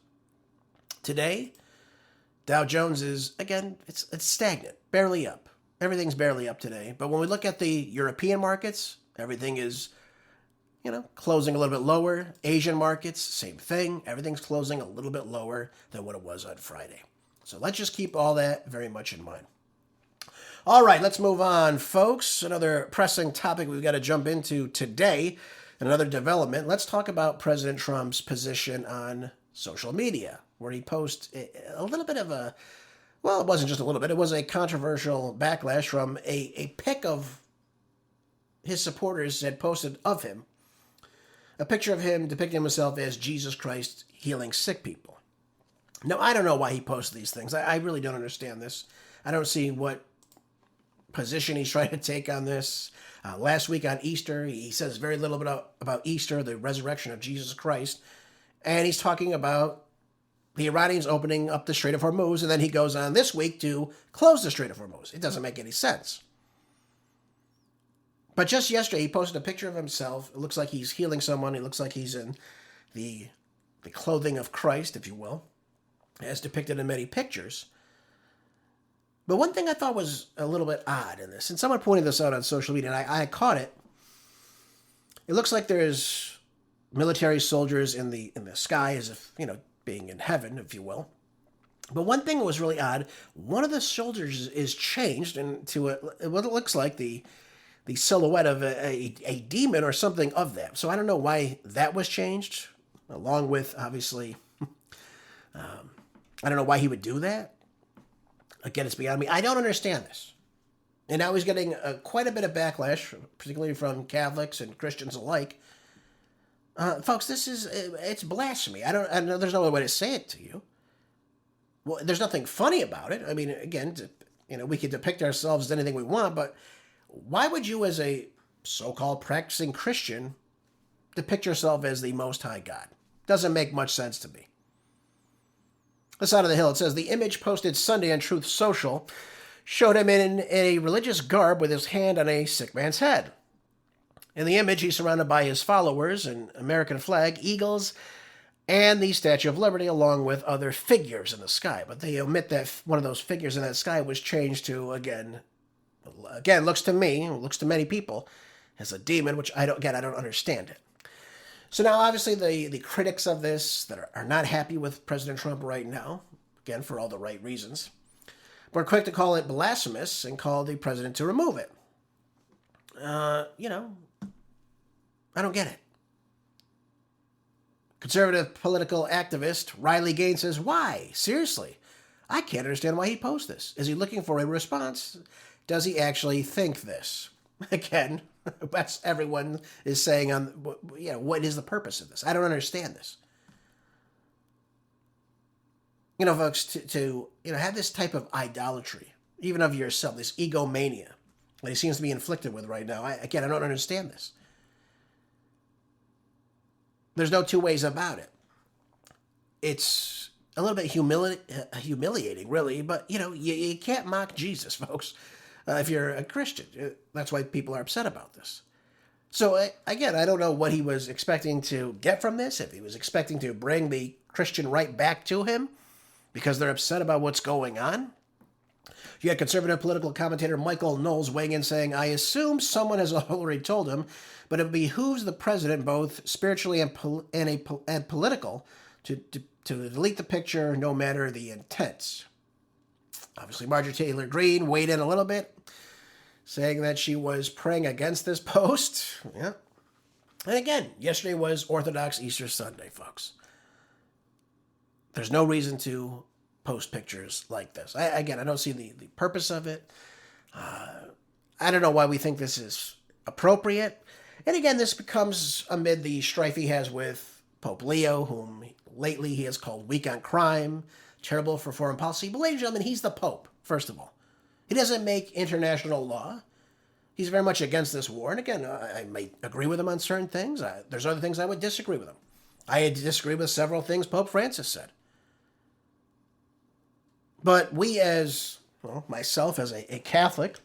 [SPEAKER 2] today, Dow Jones is, again, it's stagnant, barely up. Everything's barely up today. But when we look at the European markets, everything is, closing a little bit lower. Asian markets, same thing. Everything's closing a little bit lower than what it was on Friday. So let's just keep all that very much in mind. All right, let's move on, folks. Another pressing topic we've got to jump into today, another development. Let's talk about President Trump's position on social media, where he posted a little bit of a, well, it wasn't just a little bit. It was a controversial backlash from a pic of his supporters had posted of him, a picture of him depicting himself as Jesus Christ healing sick people. Now, I don't know why he posted these things. I really don't understand this. I don't see what position he's trying to take on this. Last week on Easter, he says very little about Easter, the resurrection of Jesus Christ, and he's talking about the Iranians opening up the Strait of Hormuz, and then he goes on this week to close the Strait of Hormuz. It doesn't make any sense. But just yesterday, he posted a picture of himself. It looks like he's healing someone. It looks like he's in the clothing of Christ, if you will, as depicted in many pictures. But one thing I thought was a little bit odd in this, and someone pointed this out on social media, and I caught it. It looks like there's military soldiers in the sky, as if, being in heaven, if you will. But one thing that was really odd, one of the soldiers is changed into what it looks like the silhouette of a demon or something of that. So I don't know why that was changed, along with, obviously, I don't know why he would do that. Again, it's beyond me. I don't understand this. And now he's getting quite a bit of backlash, particularly from Catholics and Christians alike. Folks, it's blasphemy. I know there's no other way to say it to you. Well, there's nothing funny about it. I mean, again, we can depict ourselves as anything we want, but why would you, as a so-called practicing Christian, depict yourself as the Most High God? Doesn't make much sense to me. The side of the hill, it says, the image posted Sunday on Truth Social showed him in a religious garb with his hand on a sick man's head. In the image, he's surrounded by his followers, an American flag, eagles, and the Statue of Liberty, along with other figures in the sky. But they omit that one of those figures in that sky was changed to, again, looks to me, looks to many people, as a demon, which I don't understand it. So now, obviously, the critics of this that are not happy with President Trump right now, again, for all the right reasons, were quick to call it blasphemous and call the president to remove it. I don't get it. Conservative political activist Riley Gaines says, why? Seriously, I can't understand why he posts this. Is he looking for a response? Does he actually think this? Again, that's everyone is saying on, what is the purpose of this? I don't understand this. Folks, to have this type of idolatry, even of yourself, this egomania that he seems to be inflicted with right now. I don't understand this. There's no two ways about it. It's a little bit humiliating, really, but, you can't mock Jesus, folks, if you're a Christian. That's why people are upset about this. So, again, I don't know what he was expecting to get from this, if he was expecting to bring the Christian right back to him because they're upset about what's going on. You had conservative political commentator Michael Knowles weighing in saying, I assume someone has already told him, but it behooves the president, both spiritually and political, to delete the picture no matter the intent. Obviously, Marjorie Taylor Greene weighed in a little bit, saying that she was praying against this post. Yeah. And again, yesterday was Orthodox Easter Sunday, folks. There's no reason to post pictures like this. I don't see the purpose of it. I don't know why we think this is appropriate. And again, this becomes amid the strife he has with Pope Leo, whom lately he has called weak on crime, terrible for foreign policy. But ladies and gentlemen, he's the Pope, first of all. He doesn't make international law. He's very much against this war. And again, I might agree with him on certain things. There's other things I would disagree with him. I disagree with several things Pope Francis said. But we myself as a Catholic,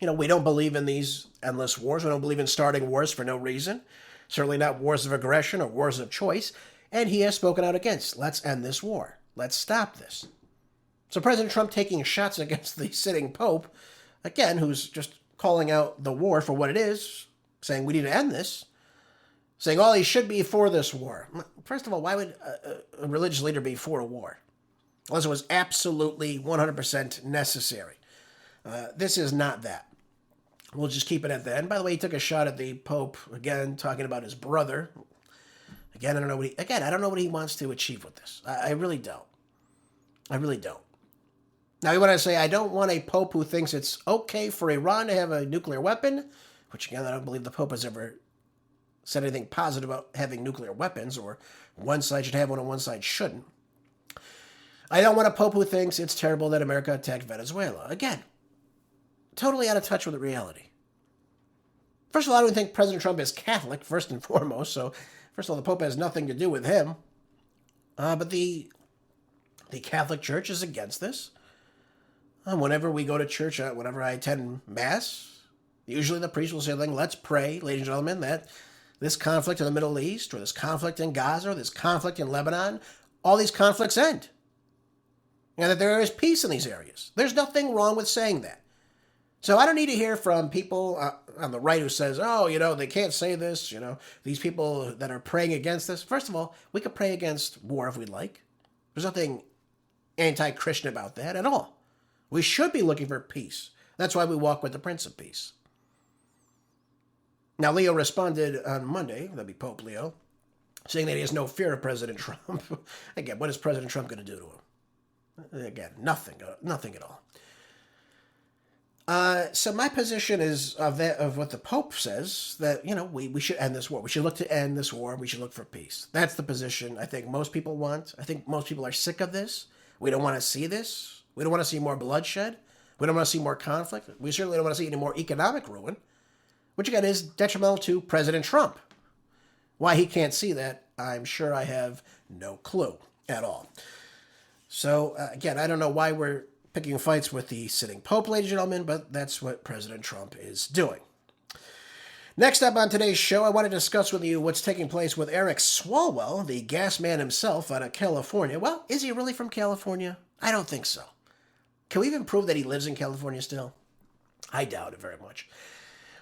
[SPEAKER 2] we don't believe in these endless wars. We don't believe in starting wars for no reason. Certainly not wars of aggression or wars of choice. And he has spoken out against, let's end this war. Let's stop this. So President Trump taking shots against the sitting Pope, again, who's just calling out the war for what it is, saying we need to end this, saying, he should be for this war. First of all, why would a religious leader be for a war? Unless it was absolutely 100% necessary. This is not that. We'll just keep it at that. And by the way, he took a shot at the Pope, again, talking about his brother. Again, I don't know what he wants to achieve with this. I really don't. I really don't. Now, you want to say, I don't want a Pope who thinks it's okay for Iran to have a nuclear weapon, which, again, I don't believe the Pope has ever said anything positive about having nuclear weapons, or one side should have one and one side shouldn't. I don't want a Pope who thinks it's terrible that America attacked Venezuela. Again, totally out of touch with the reality. First of all, I don't think President Trump is Catholic, first and foremost, so first of all, the Pope has nothing to do with him. But the Catholic Church is against this. Whenever we go to church, whenever I attend Mass, usually the priest will say, let's pray, ladies and gentlemen, that this conflict in the Middle East, or this conflict in Gaza, or this conflict in Lebanon, all these conflicts end. And that there is peace in these areas. There's nothing wrong with saying that. So I don't need to hear from people on the right who says, they can't say this, these people that are praying against this. First of all, we could pray against war if we'd like. There's nothing anti-Christian about that at all. We should be looking for peace. That's why we walk with the Prince of Peace. Now, Leo responded on Monday, that'd be Pope Leo, saying that he has no fear of President Trump. Again, what is President Trump going to do to him? Again, nothing at all. So my position is of what the Pope says, that, we should end this war. We should look to end this war. We should look for peace. That's the position I think most people want. I think most people are sick of this. We don't want to see this. We don't want to see more bloodshed. We don't want to see more conflict. We certainly don't want to see any more economic ruin, which again is detrimental to President Trump. Why he can't see that, I'm sure I have no clue at all. So again, I don't know why we're picking fights with the sitting Pope, ladies and gentlemen, but that's what President Trump is doing. Next up on today's show, I want to discuss with you what's taking place with Eric Swalwell, the gas man himself out of California. Well, is he really from California? I don't think so. Can we even prove that he lives in California still? I doubt it very much.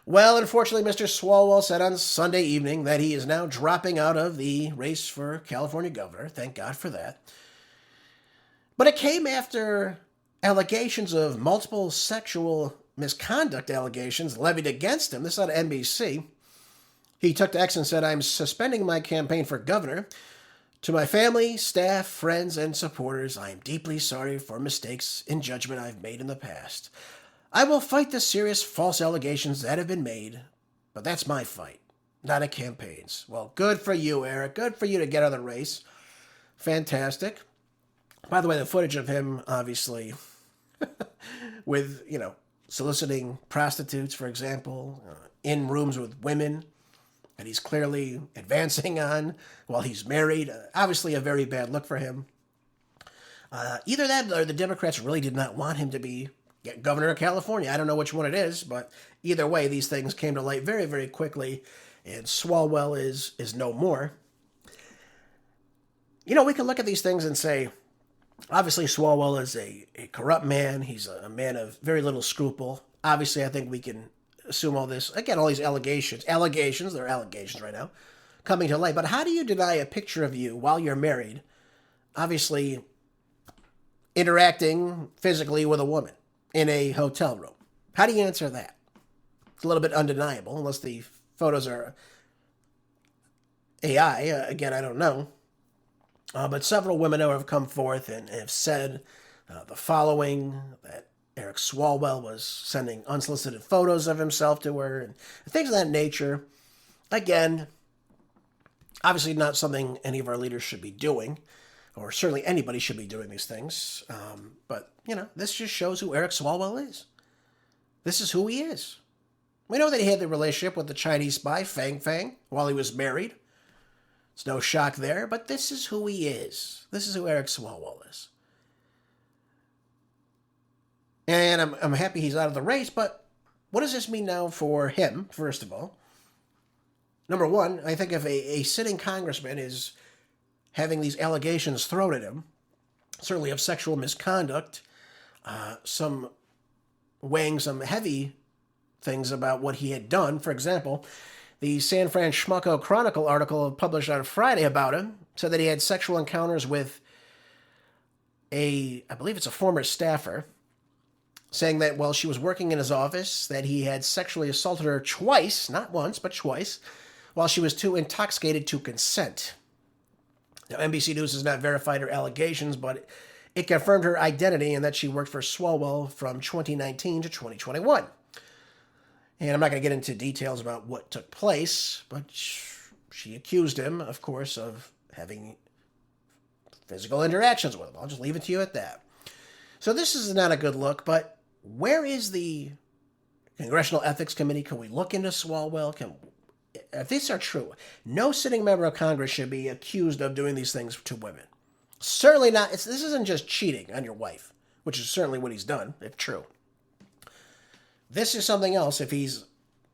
[SPEAKER 2] Well, unfortunately, Mr. Swalwell said on Sunday evening that he is now dropping out of the race for California governor. Thank God for that. But it came after allegations of multiple sexual misconduct allegations levied against him. This is on NBC. He took to X and said, "I'm suspending my campaign for governor. To my family, staff, friends, and supporters, I am deeply sorry for mistakes in judgment I've made in the past. I will fight the serious false allegations that have been made, but that's my fight, not a campaign's." Well, good for you, Eric. Good for you to get out of the race. Fantastic. By the way, the footage of him, obviously, with, soliciting prostitutes, for example, in rooms with women that he's clearly advancing on while he's married. Obviously a very bad look for him. Either that or the Democrats really did not want him to be governor of California. I don't know which one it is, but either way, these things came to light very, very quickly, and Swalwell is no more. We can look at these things and say, obviously Swalwell is a corrupt man. He's a man of very little scruple. Obviously, I think we can assume all this. Again, all these allegations, they're allegations right now, coming to light. But how do you deny a picture of you while you're married, obviously interacting physically with a woman in a hotel room? How do you answer that? It's a little bit undeniable, unless the photos are AI. Again, I don't know. But several women have come forth and have said the following, that Eric Swalwell was sending unsolicited photos of himself to her and things of that nature. Again, obviously not something any of our leaders should be doing, or certainly anybody should be doing these things. But, this just shows who Eric Swalwell is. This is who he is. We know that he had the relationship with the Chinese spy, Fang Fang, while he was married. It's no shock there, but this is who he is. This is who Eric Swalwell is. And I'm happy he's out of the race, but what does this mean now for him, first of all? Number one, I think if a sitting congressman is having these allegations thrown at him, certainly of sexual misconduct, weighing some heavy things about what he had done. For example, the San Fran Schmucko Chronicle article published on Friday about him said that he had sexual encounters with I believe it's a former staffer, saying that while she was working in his office, that he had sexually assaulted her twice, not once, but twice, while she was too intoxicated to consent. Now, NBC News has not verified her allegations, but it confirmed her identity and that she worked for Swalwell from 2019 to 2021. And I'm not going to get into details about what took place, but she accused him, of course, of having physical interactions with him. I'll just leave it to you at that. So this is not a good look, but where is the Congressional Ethics Committee? Can we look into Swalwell? If these are true, no sitting member of Congress should be accused of doing these things to women. Certainly not. This isn't just cheating on your wife, which is certainly what he's done, if true. This is something else if he's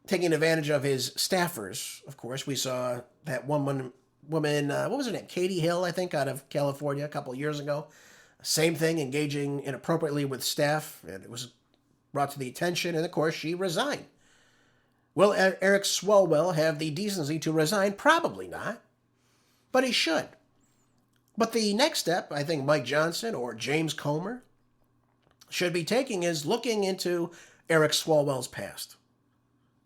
[SPEAKER 2] taking advantage of his staffers. Of course, we saw that woman, what was her name? Katie Hill, I think, out of California a couple of years ago. Same thing, engaging inappropriately with staff, and it was brought to the attention, and of course, she resigned. Will Eric Swalwell have the decency to resign? Probably not, but he should. But the next step, I think Mike Johnson or James Comer should be taking is looking into Eric Swalwell's past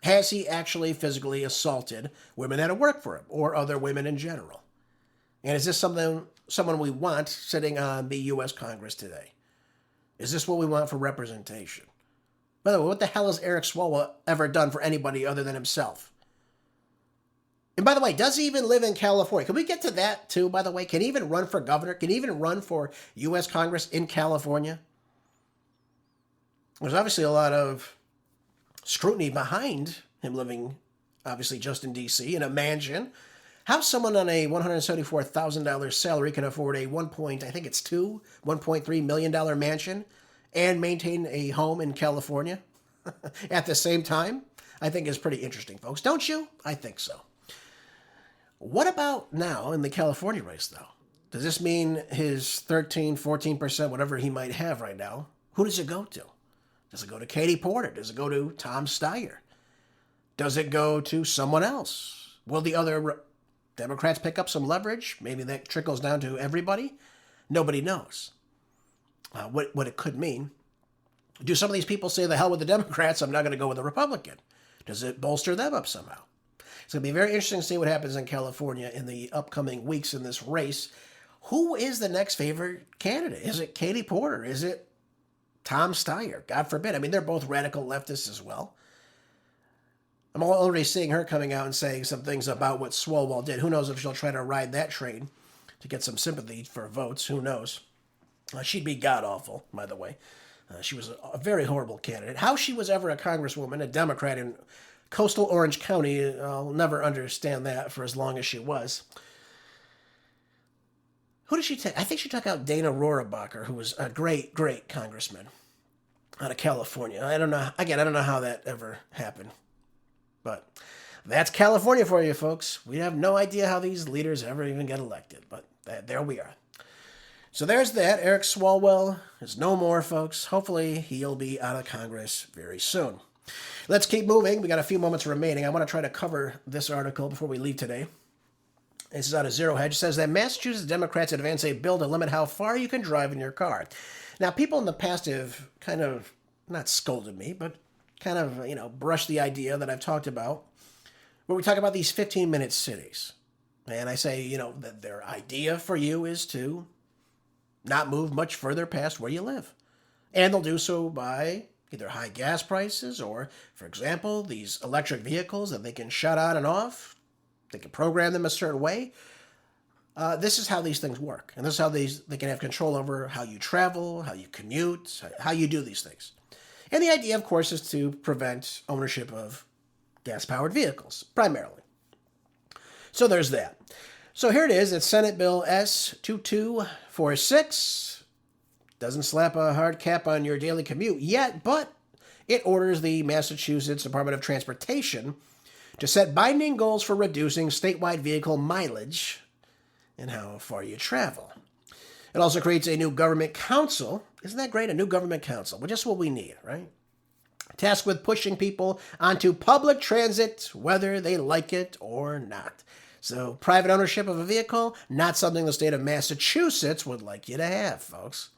[SPEAKER 2] Has he actually physically assaulted women that have worked for him or other women in general? And is this someone we want sitting on the U.S. Congress today? Is this what we want for representation? By the way, what the hell has Eric Swalwell ever done for anybody other than himself? And by the way, does he even live in California? Can we get to that too, by the way? Can he even run for governor? Can he even run for U.S. Congress in California? There's obviously a lot of scrutiny behind him living, obviously, just in D.C. in a mansion. How someone on a $174,000 salary can afford a $1.3 million mansion and maintain a home in California at the same time, I think is pretty interesting, folks. Don't you? I think so. What about now in the California race, though? Does this mean his 13, 14%, whatever he might have right now, who does it go to? Does it go to Katie Porter? Does it go to Tom Steyer? Does it go to someone else? Will the other Democrats pick up some leverage? Maybe that trickles down to everybody? Nobody knows what it could mean. Do some of these people say, the hell with the Democrats, I'm not going to go with a Republican? Does it bolster them up somehow? It's going to be very interesting to see what happens in California in the upcoming weeks in this race. Who is the next favorite candidate? Is it Katie Porter? Is it Tom Steyer? God forbid. I mean, they're both radical leftists as well. I'm already seeing her coming out and saying some things about what Swalwell did. Who knows if she'll try to ride that train to get some sympathy for votes. Who knows? She'd be god-awful, by the way. She was a very horrible candidate. How she was ever a congresswoman, a Democrat in coastal Orange County, I'll never understand that for as long as she was. Who did she take? I think she took out Dana Rohrabacher, who was a great, great congressman out of California. I don't know. Again, I don't know how that ever happened. But that's California for you, folks. We have no idea how these leaders ever even get elected. But there we are. So there's that. Eric Swalwell is no more, folks. Hopefully he'll be out of Congress very soon. Let's keep moving. We got a few moments remaining. I want to try to cover this article before we leave today. This is out of ZeroHedge. It says that Massachusetts Democrats advance a bill to limit how far you can drive in your car. Now, people in the past have kind of, not scolded me, but kind of, brushed the idea that I've talked about, where we talk about these 15-minute cities. And I say, that their idea for you is to not move much further past where you live. And they'll do so by either high gas prices or, for example, these electric vehicles that they can shut on and off. They can program them a certain way. This is how these things work. And this is how they can have control over how you travel, how you commute, how you do these things. And the idea, of course, is to prevent ownership of gas-powered vehicles, primarily. So there's that. So here it is. It's Senate Bill S2246. Doesn't slap a hard cap on your daily commute yet, but it orders the Massachusetts Department of Transportation to set binding goals for reducing statewide vehicle mileage and how far you travel. It also creates a new government council. Isn't that great? A new government council. Well, just what we need, right? Tasked with pushing people onto public transit, whether they like it or not. So private ownership of a vehicle, not something the state of Massachusetts would like you to have, folks.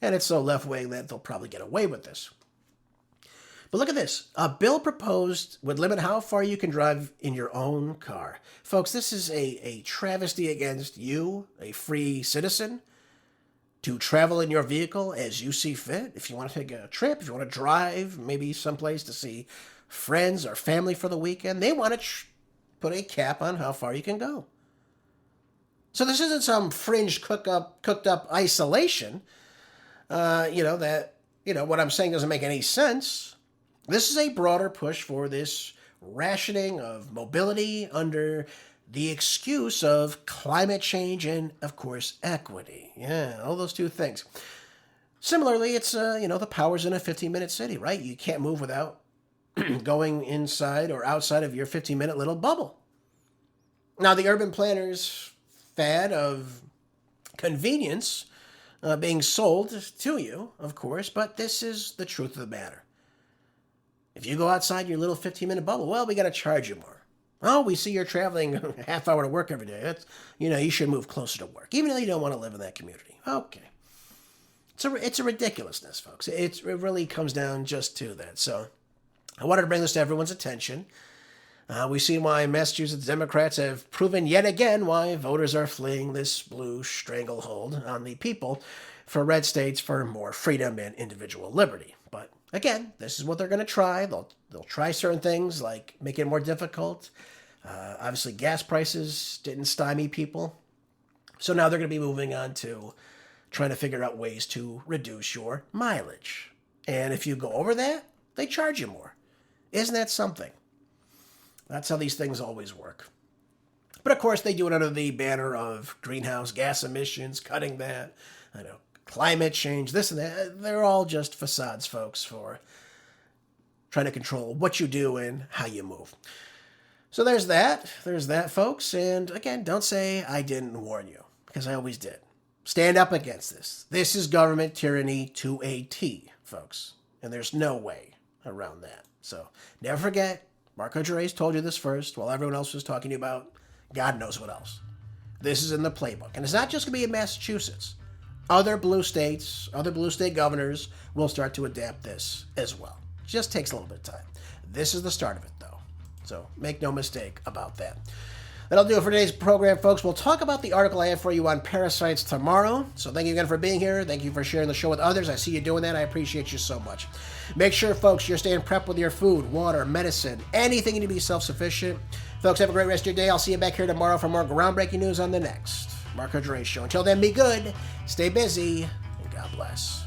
[SPEAKER 2] And it's so left-wing that they'll probably get away with this. But look at this. A bill proposed would limit how far you can drive in your own car. Folks, this is a travesty against you, a free citizen, to travel in your vehicle as you see fit. If you want to take a trip, if you want to drive, maybe someplace to see friends or family for the weekend, they want to put a cap on how far you can go. So this isn't some fringe cooked up isolation. What I'm saying doesn't make any sense. This is a broader push for this rationing of mobility under the excuse of climate change and, of course, equity. Yeah, all those two things. Similarly, it's, the powers in a 15-minute city, right? You can't move without going inside or outside of your 15-minute little bubble. Now, the urban planners' fad of convenience being sold to you, of course, but this is the truth of the matter. If you go outside your little 15-minute bubble, well, we got to charge you more. Oh, we see you're traveling a half hour to work every day. That's, you should move closer to work, even though you don't want to live in that community. Okay. It's a ridiculousness, folks. It really comes down just to that. So I wanted to bring this to everyone's attention. We've seen why Massachusetts Democrats have proven yet again why voters are fleeing this blue stranglehold on the people for red states for more freedom and individual liberty. But again, this is what they're going to try. They'll try certain things like make it more difficult. Obviously, gas prices didn't stymie people. So now they're going to be moving on to trying to figure out ways to reduce your mileage. And if you go over that, they charge you more. Isn't that something? That's how these things always work. But of course, they do it under the banner of greenhouse gas emissions, cutting that, climate change, this and that. They're all just facades, folks, for trying to control what you do and how you move. So there's that. There's that, folks. And again, don't say I didn't warn you, because I always did. Stand up against this. This is government tyranny to a T, folks. And there's no way around that. So never forget, Marco Gervais told you this first, while everyone else was talking about God knows what else. This is in the playbook. And it's not just going to be in Massachusetts. Other blue states, other blue state governors will start to adapt this as well. It just takes a little bit of time. This is the start of it, though. So make no mistake about that. That'll do it for today's program, folks. We'll talk about the article I have for you on parasites tomorrow. So thank you again for being here. Thank you for sharing the show with others. I see you doing that. I appreciate you so much. Make sure, folks, you're staying prepped with your food, water, medicine, anything you need to be self-sufficient. Folks, have a great rest of your day. I'll see you back here tomorrow for more groundbreaking news on the next Marco Gervais Show. Until then, be good, stay busy, and God bless.